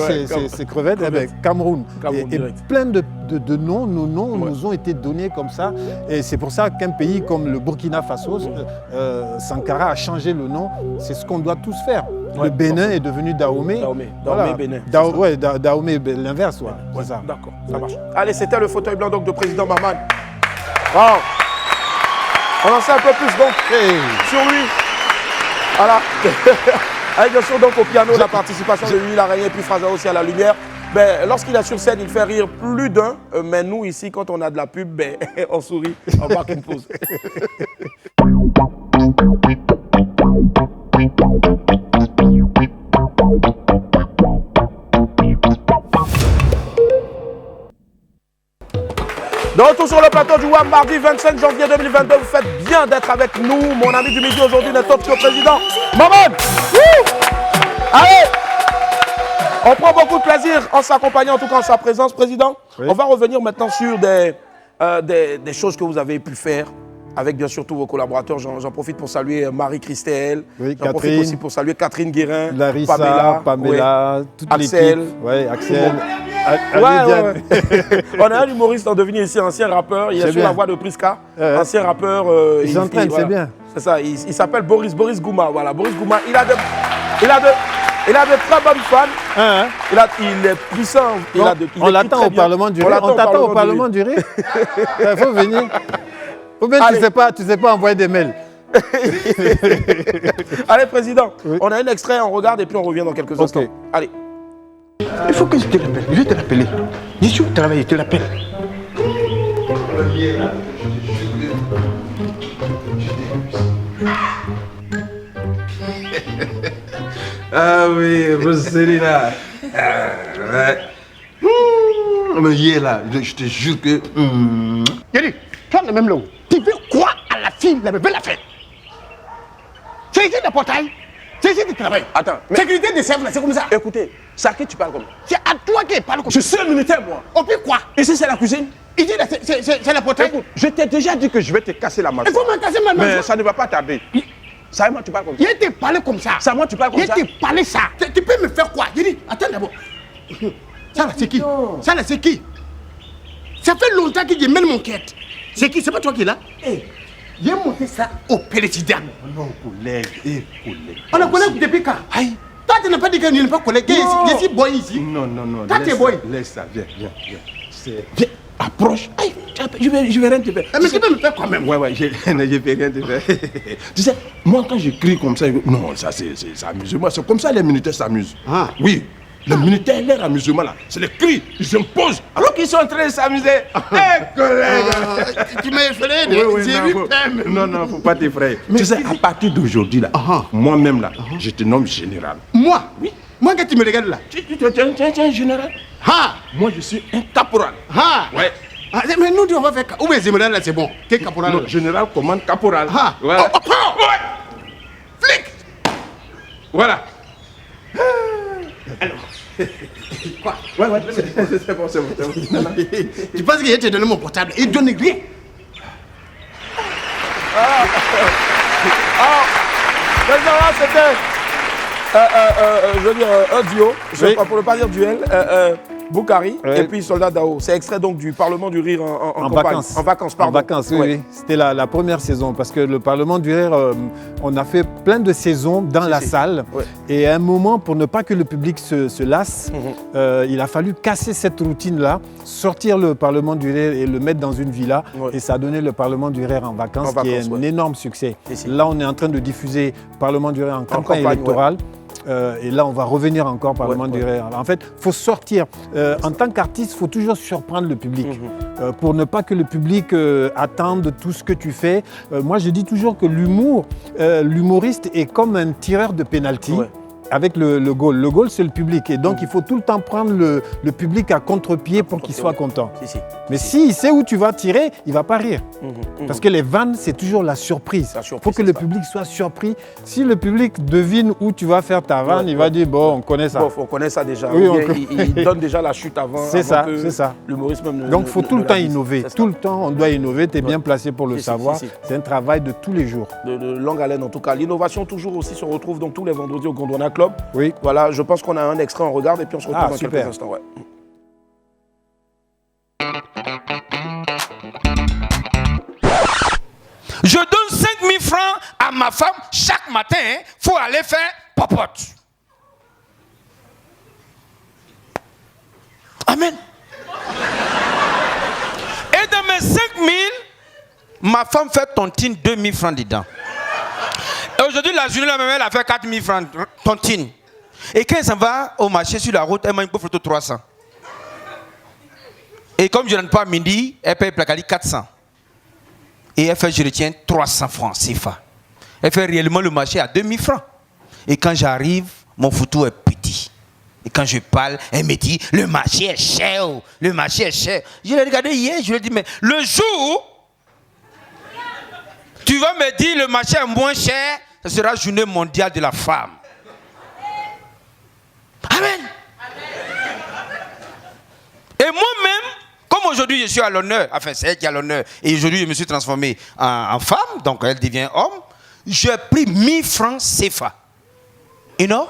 c'est crevettes. Cameroun. Et plein de noms, nos noms nous ont été donnés comme ça. Et c'est pour ça qu'un pays comme le Burkina Faso, Sankara a changé le nom. C'est ce qu'on doit tous faire. Le Bénin est devenu Dahomey. Dahomey, Bénin. Dahomey, l'inverse, ouais. C'est ça. D'accord, ça marche. Allez, c'était le fauteuil blanc donc, de président Maman. Wow. On en sait un peu plus donc sur lui. Voilà. Avec bien sûr donc au piano la participation de lui, l'araignée, puis Fraza aussi à la lumière. Ben, lorsqu'il est sur scène, il fait rire plus d'un. Mais nous ici, quand on a de la pub, ben, on sourit, on marque une pause. De retour sur le plateau du WAM, mardi 25 janvier 2022. Vous faites bien d'être avec nous. Mon ami du midi aujourd'hui n'est autre que le président Maman. Allez, on prend beaucoup de plaisir en s'accompagnant, en tout cas en sa présence, président. Oui. On va revenir maintenant sur des choses que vous avez pu faire avec bien sûr tous vos collaborateurs. J'en profite pour saluer Marie-Christelle. Oui, j'en profite aussi pour saluer Catherine Guérin, Larissa, Pamela, toute Axel. l'équipe. Oui, Axel. On a un humoriste en devenir ici, ancien rappeur. Il est sur la voix de Priska, ancien rappeur. Ils s'entraînent, c'est bien. C'est ça, il s'appelle Boris Gouma. Voilà, Boris Gouma. Il a de très bonnes fans. Il est puissant. On l'attend au Parlement du Rire. On t'attend au Parlement du Rire. Il faut venir. Ou bien tu sais pas envoyer des mails. Allez, président, on a un extrait, on regarde et puis on revient dans quelques instants. Allez. Il faut que je te rappelle, je vais te rappeler. Je suis au travail, je te rappelle. Ah oui, Rosalina. Mais hier là, je te jure que... Yeri, toi le même là. Tu veux quoi à la fille, la belle affaire? C'est ici le portail. C'est ici du travail. Attends. Mais... Sécurité des serveurs, c'est comme ça. Écoutez, c'est à qui tu parles comme ça? C'est à toi qui parle comme Je ça. suis un militaire, moi. Au pire quoi? Ici, c'est la cuisine. Ici, c'est le portail. Écoute, je t'ai déjà dit que je vais te casser la mâchoire. Il faut me casser ma mâchoire. Mais ça ne va pas tarder. Ça, moi, tu parles comme ça. Il te parlé comme ça. Ça, moi, tu parles comme ça. Il te parlé ça. Tu peux me faire quoi? J'ai dit, attends d'abord. Ça là, c'est qui? Ça là, c'est qui? Ça fait longtemps que je mène mon quête. C'est qui? C'est pas toi qui est là? J'ai monté ça au président. Non, collègue, collègue. On a collègue depuis quand? Aïe. Toi, tu n'as pas dit que tu n'es pas collègue. Je suis boy ici. Non. Toi, tu es boy. Laisse ça, viens. Viens, approche. Aïe, je vais rien te faire. Mais tu peux me faire quand même. Ouais, je vais rien te faire. Tu sais, moi, quand je crie comme ça, non, ça, c'est amusement. C'est comme ça les militaires s'amusent. Ah. Oui. Les militaires, leur amusement là, c'est les cris, ils s'imposent alors qu'ils sont en train de s'amuser. Collègue, tu m'as effrayé, non, faut pas t'effrayer. Tu sais, à partir d'aujourd'hui là, moi-même là, je te nomme général. Moi? Oui. Moi, quand tu me regardes là, tu es un général. Moi, je suis un caporal. Ouais. Mais nous, on va faire. Où est général là, c'est bon. Quel caporal? Non, général commande caporal. Ouais. Flic. Voilà. Alors. Quoi? Ouais, c'est bon. Tu penses qu'il te donné mon portable? Il donne rien. Là, c'était je veux dire un duo, pour ne pas dire duel, Boukari et puis Soldat Dao. C'est extrait donc du Parlement du Rire en vacances. En vacances, pardon. En vacances, oui. C'était la première saison parce que le Parlement du Rire, on a fait plein de saisons dans la salle. Ouais. Et à un moment, pour ne pas que le public se lasse, il a fallu casser cette routine-là, sortir le Parlement du Rire et le mettre dans une villa. Ouais. Et ça a donné le Parlement du Rire en vacances, qui est un énorme succès. Là, on est en train de diffuser Parlement du Rire en campagne électorale. Et là, on va revenir encore par Parlement du Rire. En fait, il faut sortir. En tant qu'artiste, il faut toujours surprendre le public pour ne pas que le public attende tout ce que tu fais. Moi, je dis toujours que l'humoriste est comme un tireur de pénalty. Avec le goal. Le goal, c'est le public. Et donc, il faut tout le temps prendre le public à contre-pied pour qu'il soit content. Mais s'il sait où tu vas tirer, il ne va pas rire. Parce que les vannes, c'est toujours la surprise. Il faut que le public soit surpris. Si le public devine où tu vas faire ta vanne, il va dire, bon, on connaît ça. Bon, on connaît ça déjà. Oui, il donne déjà la chute avant. C'est ça, c'est ça. L'humorisme même donc, il faut tout le temps innover. Tout le temps, on doit innover. Tu es bien placé pour le savoir. C'est un travail de tous les jours. De longue haleine, en tout cas. L'innovation, toujours aussi, se retrouve donc tous les vendredis au Gondwana Club. Oui. Voilà, je pense qu'on a un extrait, on regarde et puis on se retrouve dans quelques instants. Ouais. Je donne 5 000 francs à ma femme chaque matin, faut aller faire popote. Amen. Et dans mes 5 000, ma femme fait tontine 2 000 francs dedans. Et aujourd'hui, la journée, elle a fait 4 000 francs tontine. Et quand elle s'en va au marché sur la route, elle m'a une photo 300. Et comme je n'entre pas à midi, elle paye placali 400. Et elle fait, je retiens 300 francs CFA. Elle fait réellement le marché à 2000 francs. Et quand j'arrive, mon photo est petit. Et quand je parle, elle me dit, le marché est cher, le marché est cher. Je l'ai regardé hier, je lui ai dit, mais le jour tu vas me dire le marché est moins cher, ce sera la journée mondiale de la femme. Amen. Et moi-même, comme aujourd'hui je suis à l'honneur, enfin c'est elle qui est à l'honneur, et aujourd'hui je me suis transformé en femme, donc elle devient homme, j'ai pris 1000 francs CFA. You know?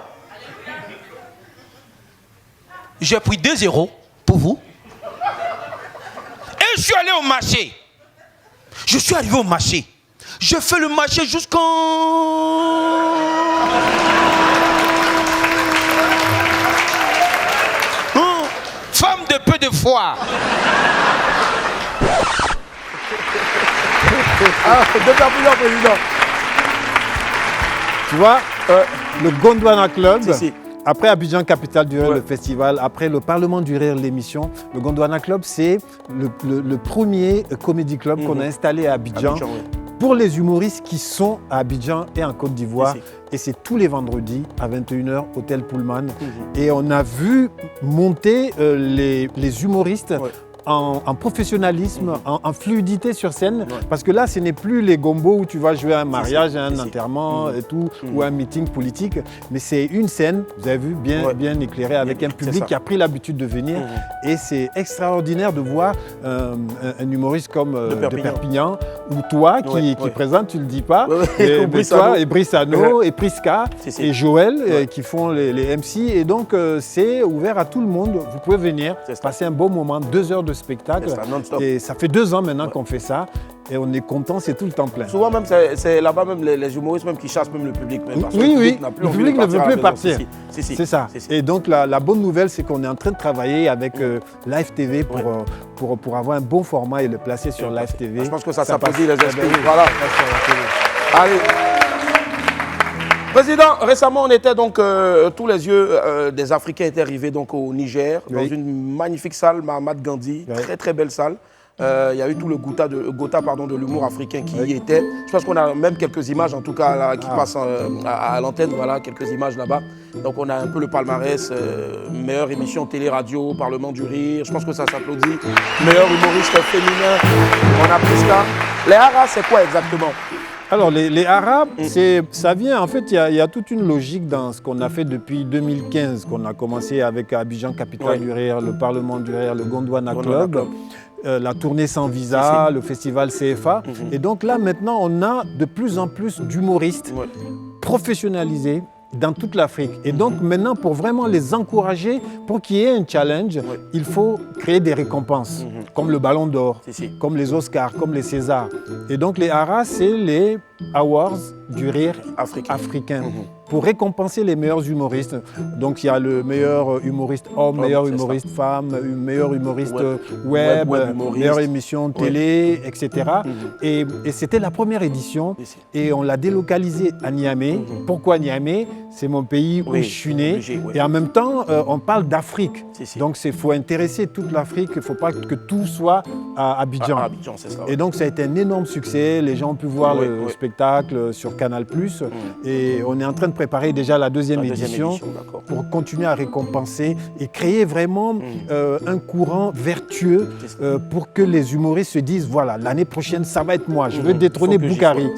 J'ai pris 2 euros pour vous. Et je suis allé au marché. Je suis arrivé au marché. Je fais le marché jusqu'en... Femme de peu de foi. président. Tu vois, le Gondwana Club, après Abidjan Capitale du Rire, le festival, après le Parlement du Rire, l'émission, le Gondwana Club, c'est le premier comédie club qu'on a installé à Abidjan. Pour les humoristes qui sont à Abidjan et en Côte d'Ivoire. Et c'est tous les vendredis à 21h, Hôtel Pullman. Et on a vu monter les humoristes en professionnalisme, en fluidité sur scène. Parce que là, ce n'est plus les gombos où tu vas jouer à un mariage, à un enterrement et tout, ou un meeting politique. Mais c'est une scène, vous avez vu, bien éclairée, avec un public qui a pris l'habitude de venir. Et c'est extraordinaire de voir un humoriste comme de Perpignan, ou toi qui présente, tu ne le dis pas, et Brice Hano, et Prisca, et Joël, qui font les MC. Et donc, c'est ouvert à tout le monde. Vous pouvez venir, passer un bon moment, 2 heures de spectacle. Et ça fait 2 ans maintenant qu'on fait ça. Et on est content, c'est tout le temps plein. Souvent même, c'est là-bas même les humoristes même qui chassent même le public. Même, parce oui, le public ne veut plus partir. C'est ça. Et donc la bonne nouvelle, c'est qu'on est en train de travailler avec Live TV pour avoir un bon format et le placer sur Live TV. Je pense que ça s'applaudit les esprits. Voilà. Allez. Président, récemment, on était donc, tous les yeux des Africains étaient arrivés donc, au Niger, dans une magnifique salle, Mahatma Gandhi, très très belle salle. Il y a eu tout le Gotha de l'humour africain qui y était. Je pense qu'on a même quelques images, en tout cas, là, qui passent à l'antenne. Voilà, quelques images là-bas. Donc, on a un peu le palmarès, meilleure émission télé-radio, Parlement du Rire. Je pense que ça s'applaudit. Meilleur humoriste féminin, on a pris ça. Les haras, c'est quoi exactement? Alors, les Arabes, ça vient, en fait, il y a toute une logique dans ce qu'on a fait depuis 2015, qu'on a commencé avec Abidjan Capitale du Rire, le Parlement du Rire, le Gondwana Club, la tournée sans visa, le festival CFA. Et donc là, maintenant, on a de plus en plus d'humoristes professionnalisés dans toute l'Afrique. Et donc maintenant, pour vraiment les encourager, pour qu'il y ait un challenge, il faut créer des récompenses, comme le Ballon d'Or, comme les Oscars, comme les Césars. Et donc les ARA, c'est les Awards du rire africain. Pour récompenser les meilleurs humoristes. Donc il y a le meilleur humoriste homme, meilleur humoriste femme, meilleur humoriste web, meilleure émission télé, etc. Et c'était la première édition et on l'a délocalisé à Niamey. Pourquoi Niamey? C'est mon pays où je suis né. Et en même temps, on parle d'Afrique. Donc il faut intéresser toute l'Afrique. Il ne faut pas que tout soit à Abidjan. Et donc ça a été un énorme succès. Les gens ont pu voir le spectacle sur Canal+. Et on est en train de préparer déjà la deuxième édition pour continuer à récompenser et créer vraiment un courant vertueux pour que les humoristes se disent, voilà, l'année prochaine, ça va être moi. Je veux détrôner Boukari.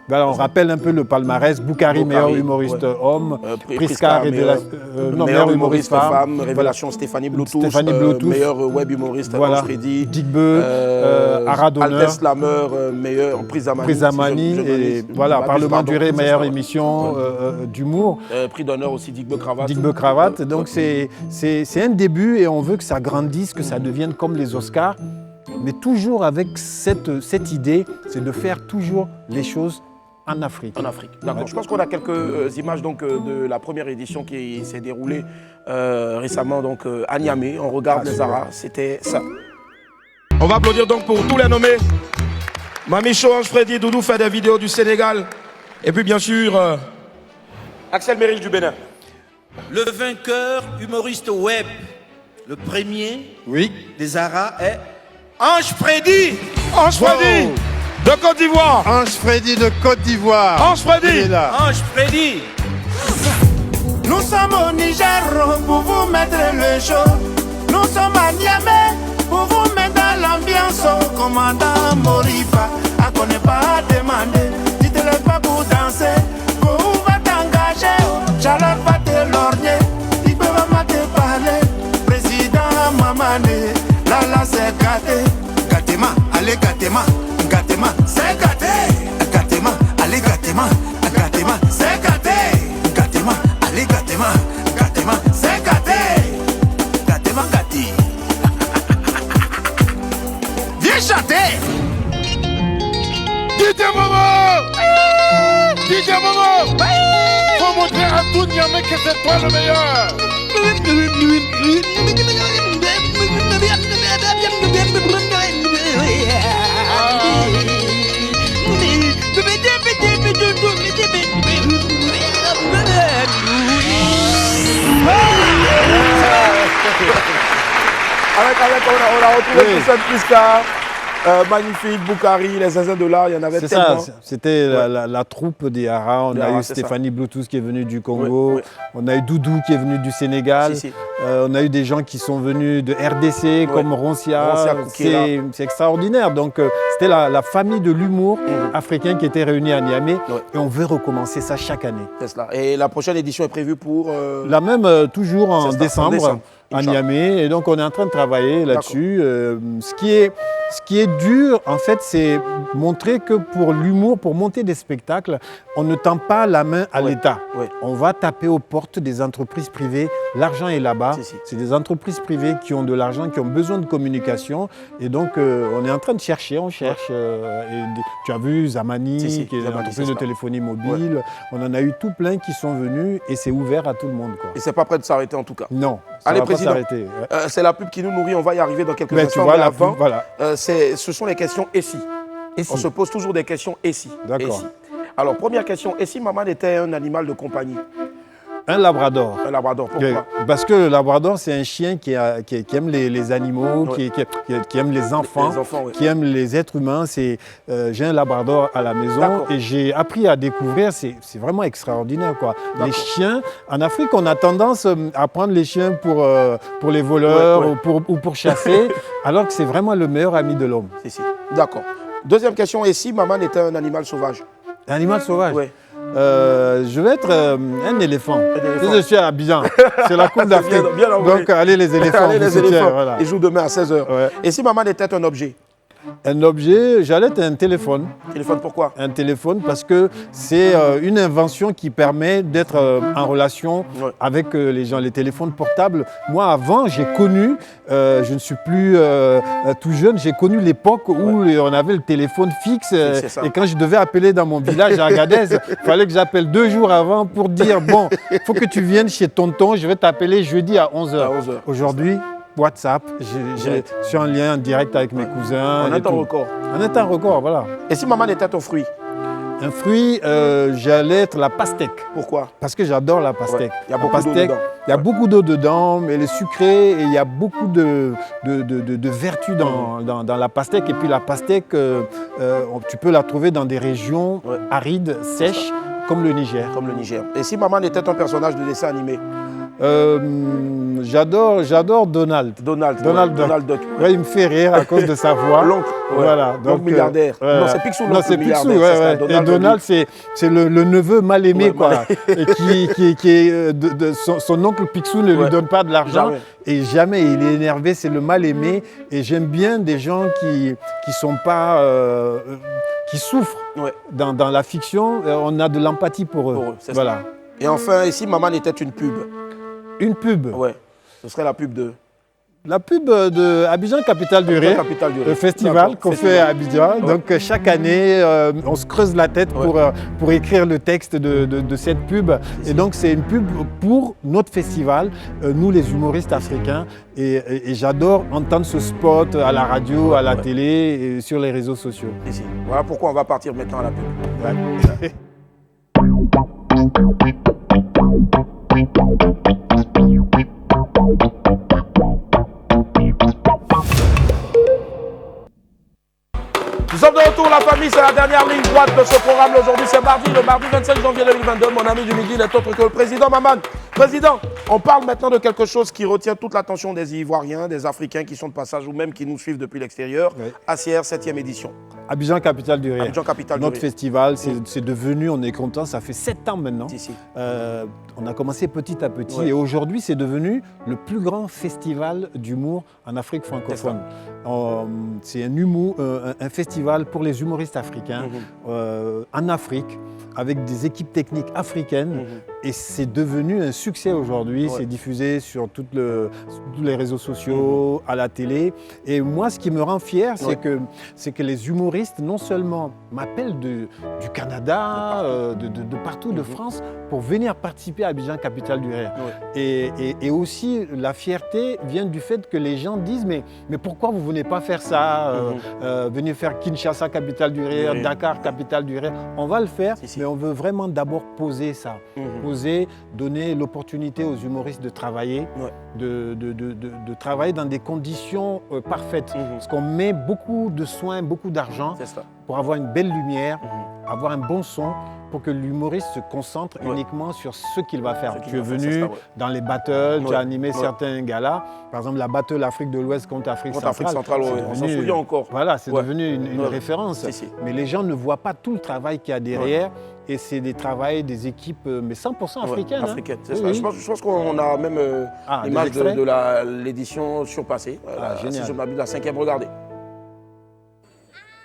Voilà, on rappelle un peu le palmarès. Boukari, meilleur humoriste homme. Prisca, meilleur humoriste femme. Révélation Stéphanie Bluetooth. Meilleur web humoriste Freddy. Digbeu, Aradonneur. Altesse Lameur, meilleur Prisamani. Et voilà, Parlement du Rire, meilleure émission d'humour. Prix d'honneur aussi Digbeu Cravate. Digbeu Cravate. Donc c'est un début et on veut que ça grandisse, que ça devienne comme les Oscars. Mais toujours avec cette idée, c'est de faire toujours les choses en Afrique. En Afrique, d'accord. Ouais. Je pense qu'on a quelques images donc, de la première édition qui s'est déroulée récemment donc, à Niamey. On regarde les Aras, c'était ça. On va applaudir donc pour tous les nommés. Mamicho, Ange Freddy, Doudou fait des vidéos du Sénégal. Et puis bien sûr, Axel Mérich du Bénin. Le vainqueur humoriste web, le premier des Aras est Ange Freddy. Ange Freddy de Côte d'Ivoire. Ange Freddy de Côte d'Ivoire. Ange Freddy. Il est là. Ange Freddy. Nous sommes au Niger pour vous mettre le show. Nous sommes à Niamey pour vous mettre dans l'ambiance. Au commandant Morifa, à qu'on n'est pas demandé. Dites-le pas pour danser. Pour va t'engager. Chaleur va te lorgner. Il peut pas te parler. Président Mamane, là c'est gâté. Gâtéma, allez gâtéma. Gâtéma, c'est gâté. Gâtéma, allez gâtéma. Gâtéma, c'est gâté. Gâtéma, allez gâtéma. Gâtéma, c'est gâté. Gâtéma, gâté. Viens chanter. DJ Momo! DJ Momo! Faut montrer à tout Niamey que c'est toi le meilleur! On a retrouvé Toussaint Piska, magnifique, Boukari, les Zinzins de l'art, il y en avait tellement. C'est ça, c'était la troupe des Aras. On a eu Stéphanie Bluetooth qui est venue du Congo, on a eu Doudou qui est venu du Sénégal, on a eu des gens qui sont venus de RDC comme Roncia, c'est extraordinaire. Donc c'était la famille de l'humour africain qui était réunie à Niamey et on veut recommencer ça chaque année. C'est cela. Et la prochaine édition est prévue pour la même, toujours en décembre. À Niamey, et donc on est en train de travailler là-dessus. Ce qui est dur, en fait, c'est montrer que pour l'humour, pour monter des spectacles, on ne tend pas la main à l'État. On va taper aux portes des entreprises privées. L'argent est là-bas. C'est des entreprises privées qui ont de l'argent, qui ont besoin de communication. Et donc, on est en train de chercher, on cherche. Tu as vu Zamani, qui est une entreprise de téléphonie mobile. On en a eu tout plein qui sont venus et c'est ouvert à tout le monde, quoi. Et c'est pas prêt de s'arrêter en tout cas. Non. Allez, président, c'est la pub qui nous nourrit, on va y arriver dans quelques instants. Tu vois, la pub, voilà. Ce sont les questions et si. On se pose toujours des questions et si. D'accord. Alors, première question, et si maman était un animal de compagnie? Un labrador. Un labrador, pourquoi? Parce que le labrador, c'est un chien qui aime les animaux, qui aime les enfants, qui aime les êtres humains. J'ai un labrador à la maison et j'ai appris à découvrir, c'est vraiment extraordinaire, quoi. Les chiens, en Afrique, on a tendance à prendre les chiens pour les voleurs ou pour chasser, alors que c'est vraiment le meilleur ami de l'homme. D'accord. Deuxième question, et si maman était un animal sauvage? Un animal sauvage? Oui. Je vais être un éléphant. Je suis à Abidjan. C'est la Coupe d'Afrique. Donc, allez les éléphants. Allez les éléphants. Voilà. Ils jouent demain à 16h. Et si maman était un objet? Un objet, j'allais être un téléphone. Téléphone pourquoi? Un téléphone parce que c'est une invention qui permet d'être en relation avec les gens. Les téléphones portables, moi avant j'ai connu, je ne suis plus tout jeune, j'ai connu l'époque où on avait le téléphone fixe et quand je devais appeler dans mon village à Agadez, il fallait que j'appelle 2 jours avant pour dire bon, il faut que tu viennes chez tonton, je vais t'appeler jeudi à 11h. Aujourd'hui, WhatsApp, je suis en lien en direct avec mes cousins. En un temps record. En un temps record, voilà. Et si maman était un fruit? Un fruit, j'allais être la pastèque. Pourquoi? Parce que j'adore la pastèque. Il y a beaucoup d'eau dedans. Il y a beaucoup d'eau dedans, mais elle est sucrée et il y a beaucoup de vertus dans la pastèque. Et puis la pastèque, tu peux la trouver dans des régions arides, sèches, comme le Niger. Comme le Niger. Et si maman était un personnage de dessin animé? J'adore Donald. Donald Duck. Ouais, il me fait rire à cause de sa voix. L'oncle. Voilà. Donc milliardaire. Non, c'est Picsou. Non, c'est Picsou. Et Donald, c'est le neveu mal aimé, quoi. Et qui est son oncle Picsou ne lui donne pas de l'argent. Et jamais il est énervé. C'est le mal aimé. Et j'aime bien des gens qui sont pas qui souffrent dans la fiction. On a de l'empathie pour eux. Voilà. Et enfin, et si maman était une pub? Une pub? Ouais. Ce serait la pub de La pub de Abidjan, capitale du rire, le festival qu'on fait à Abidjan. Donc chaque année, on se creuse la tête pour écrire le texte de cette pub. Et donc c'est une pub pour notre festival, nous les humoristes africains. Et j'adore entendre ce spot à la radio, à la télé et sur les réseaux sociaux. Voilà pourquoi on va partir maintenant à la pub. Nous sommes de retour, la famille, c'est la dernière ligne droite de ce programme. Aujourd'hui, c'est le mardi 25 janvier 2022. Mon ami du midi n'est autre que le président Maman. Président, on parle maintenant de quelque chose qui retient toute l'attention des Ivoiriens, des Africains qui sont de passage ou même qui nous suivent depuis l'extérieur. ACR 7e édition. Abidjan, capitale du rire. Abidjan, capitale Notre du rire. festival, c'est devenu, on est content, ça fait 7 ans maintenant. On a commencé petit à petit et aujourd'hui, c'est devenu le plus grand festival d'humour en Afrique francophone. C'est un festival pour les humoristes africains en Afrique, avec des équipes techniques africaines. Et c'est devenu un succès aujourd'hui. C'est diffusé sur tous les réseaux sociaux, à la télé. Et moi, ce qui me rend fier, c'est que les humoristes, non seulement m'appellent du Canada, de partout, de France, pour venir participer à Abidjan, capitale du rire. Et aussi, la fierté vient du fait que les gens disent mais pourquoi vous ne venez pas faire ça venez faire Kinshasa, capitale du rire, Dakar, capitale du rire. On va le faire, mais on veut vraiment d'abord poser ça. Poser, donner l'opportunité aux humoristes de travailler, de travailler dans des conditions parfaites. Parce qu'on met beaucoup de soins, beaucoup d'argent pour avoir une belle lumière, avoir un bon son, pour que l'humoriste se concentre uniquement sur ce qu'il va faire. Tu es venu dans les battles, tu as animé certains galas. Par exemple, la battle Afrique de l'Ouest contre Afrique centrale. On s'en souvient encore. Voilà, c'est devenu une référence. Mais les gens ne voient pas tout le travail qu'il y a derrière. Et c'est des travails des équipes, mais 100% africaines. Africaines, c'est ça. Je pense qu'on a même l'image de l'édition surpassée. Si je m'abuse, la 5e, regardez.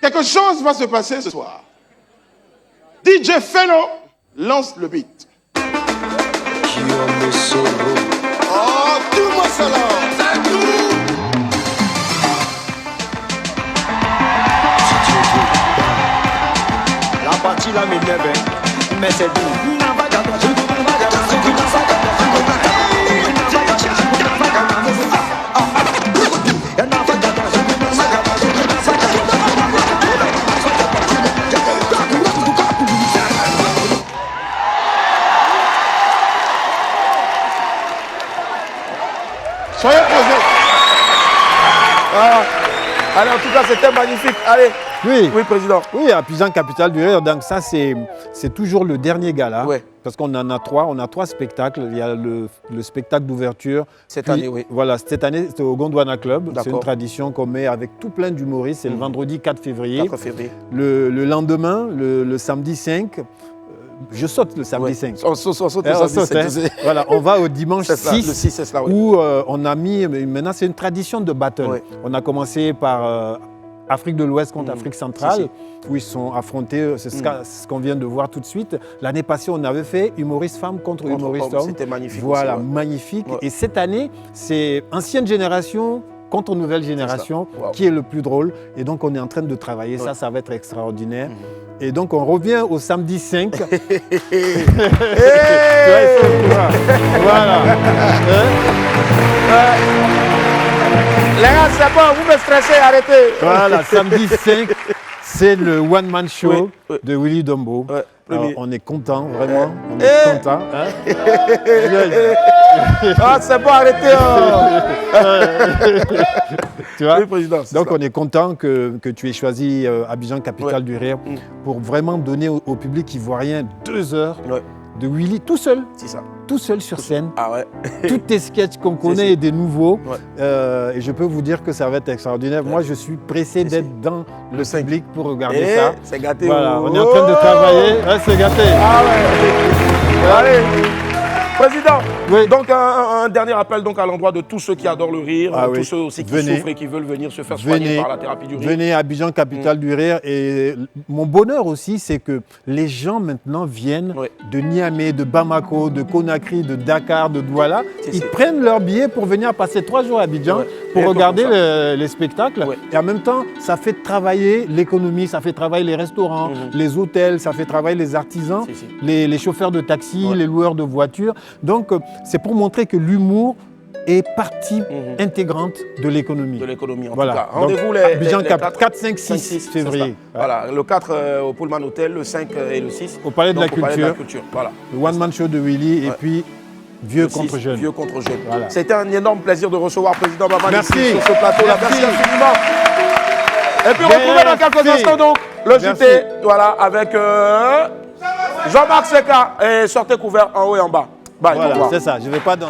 Quelque chose va se passer ce soir. DJ Feno lance le beat. Oh, tout moi ça là. La partie là m'énerve, mais c'est doux. Soyez posés. Allez, en tout cas, c'était magnifique. Allez. Oui, président. Oui, Abidjan, capitale du rire. Donc ça, c'est toujours le dernier gala. Parce qu'on en a 3. On a 3 spectacles. Il y a le spectacle d'ouverture. Cette année, Voilà, cette année, c'était au Gondwana Club. C'est une tradition qu'on met avec tout plein d'humoristes. C'est le vendredi 4 février. 4 février. Le lendemain, le samedi 5. Je saute le samedi 5. On saute le samedi 5. Voilà, on va au dimanche 6, le 6 c'est là, où on a mis, maintenant c'est une tradition de battle. On a commencé par Afrique de l'Ouest contre Afrique centrale, où ils sont affrontés, c'est ce qu'on vient de voir tout de suite. L'année passée, on avait fait humoriste femme contre humoriste homme. C'était magnifique. Voilà, magnifique. Et cette année, c'est ancienne génération contre nouvelle génération qui est le plus drôle. Et donc, on est en train de travailler. Ça va être extraordinaire. Et donc, on revient au samedi 5. Voilà. Les gars, c'est bon, vous me stressez, arrêtez. Voilà, samedi 5, c'est le one-man show de Willy Dombo. Alors, on est content, vraiment. On est content. C'est bon, arrêtez. Tu vois? Oui, président. Donc, on est content que tu aies choisi Abidjan, capitale du rire, pour vraiment donner au public ivoirien 2 heures de Willy tout seul. C'est ça. Tout seul sur scène. Tous tes sketchs qu'on connaît et des nouveaux. Et je peux vous dire que ça va être extraordinaire. Moi, je suis pressé d'être dans le public pour regarder ça. C'est gâté. Voilà, on est en train de travailler. C'est gâté. Allez. Président, donc un dernier appel donc à l'endroit de tous ceux qui adorent le rire, tous ceux aussi qui souffrent et qui veulent venir se faire soigner par la thérapie du rire. Venez à Abidjan, capitale du rire. Et mon bonheur aussi, c'est que les gens maintenant viennent de Niamey, de Bamako, de Conakry, de Dakar, de Douala. Ils prennent leur billet pour venir passer 3 jours à Abidjan pour regarder les spectacles. Et en même temps, ça fait travailler l'économie, ça fait travailler les restaurants, les hôtels, ça fait travailler les artisans, les chauffeurs de taxi, les loueurs de voitures. Donc, c'est pour montrer que l'humour est partie intégrante de l'économie. De l'économie, en tout cas. Rendez-vous les Abidjan 4, 5, 6 février. Voilà, le 4 au Pullman Hotel, le 5 et le 6 au Palais de la Culture. Voilà. Le One-Man Show de Willy et puis Vieux contre Jeune. Vieux contre Jeune. Voilà. C'était un énorme plaisir de recevoir Président Bamane Merci. ici sur ce plateau. Merci infiniment. Et puis retrouvez dans quelques instants donc le JT, voilà, avec Jean-Marc Seka. Et sortez couvert en haut et en bas. Bye, voilà, c'est ça, je ne vais pas dans...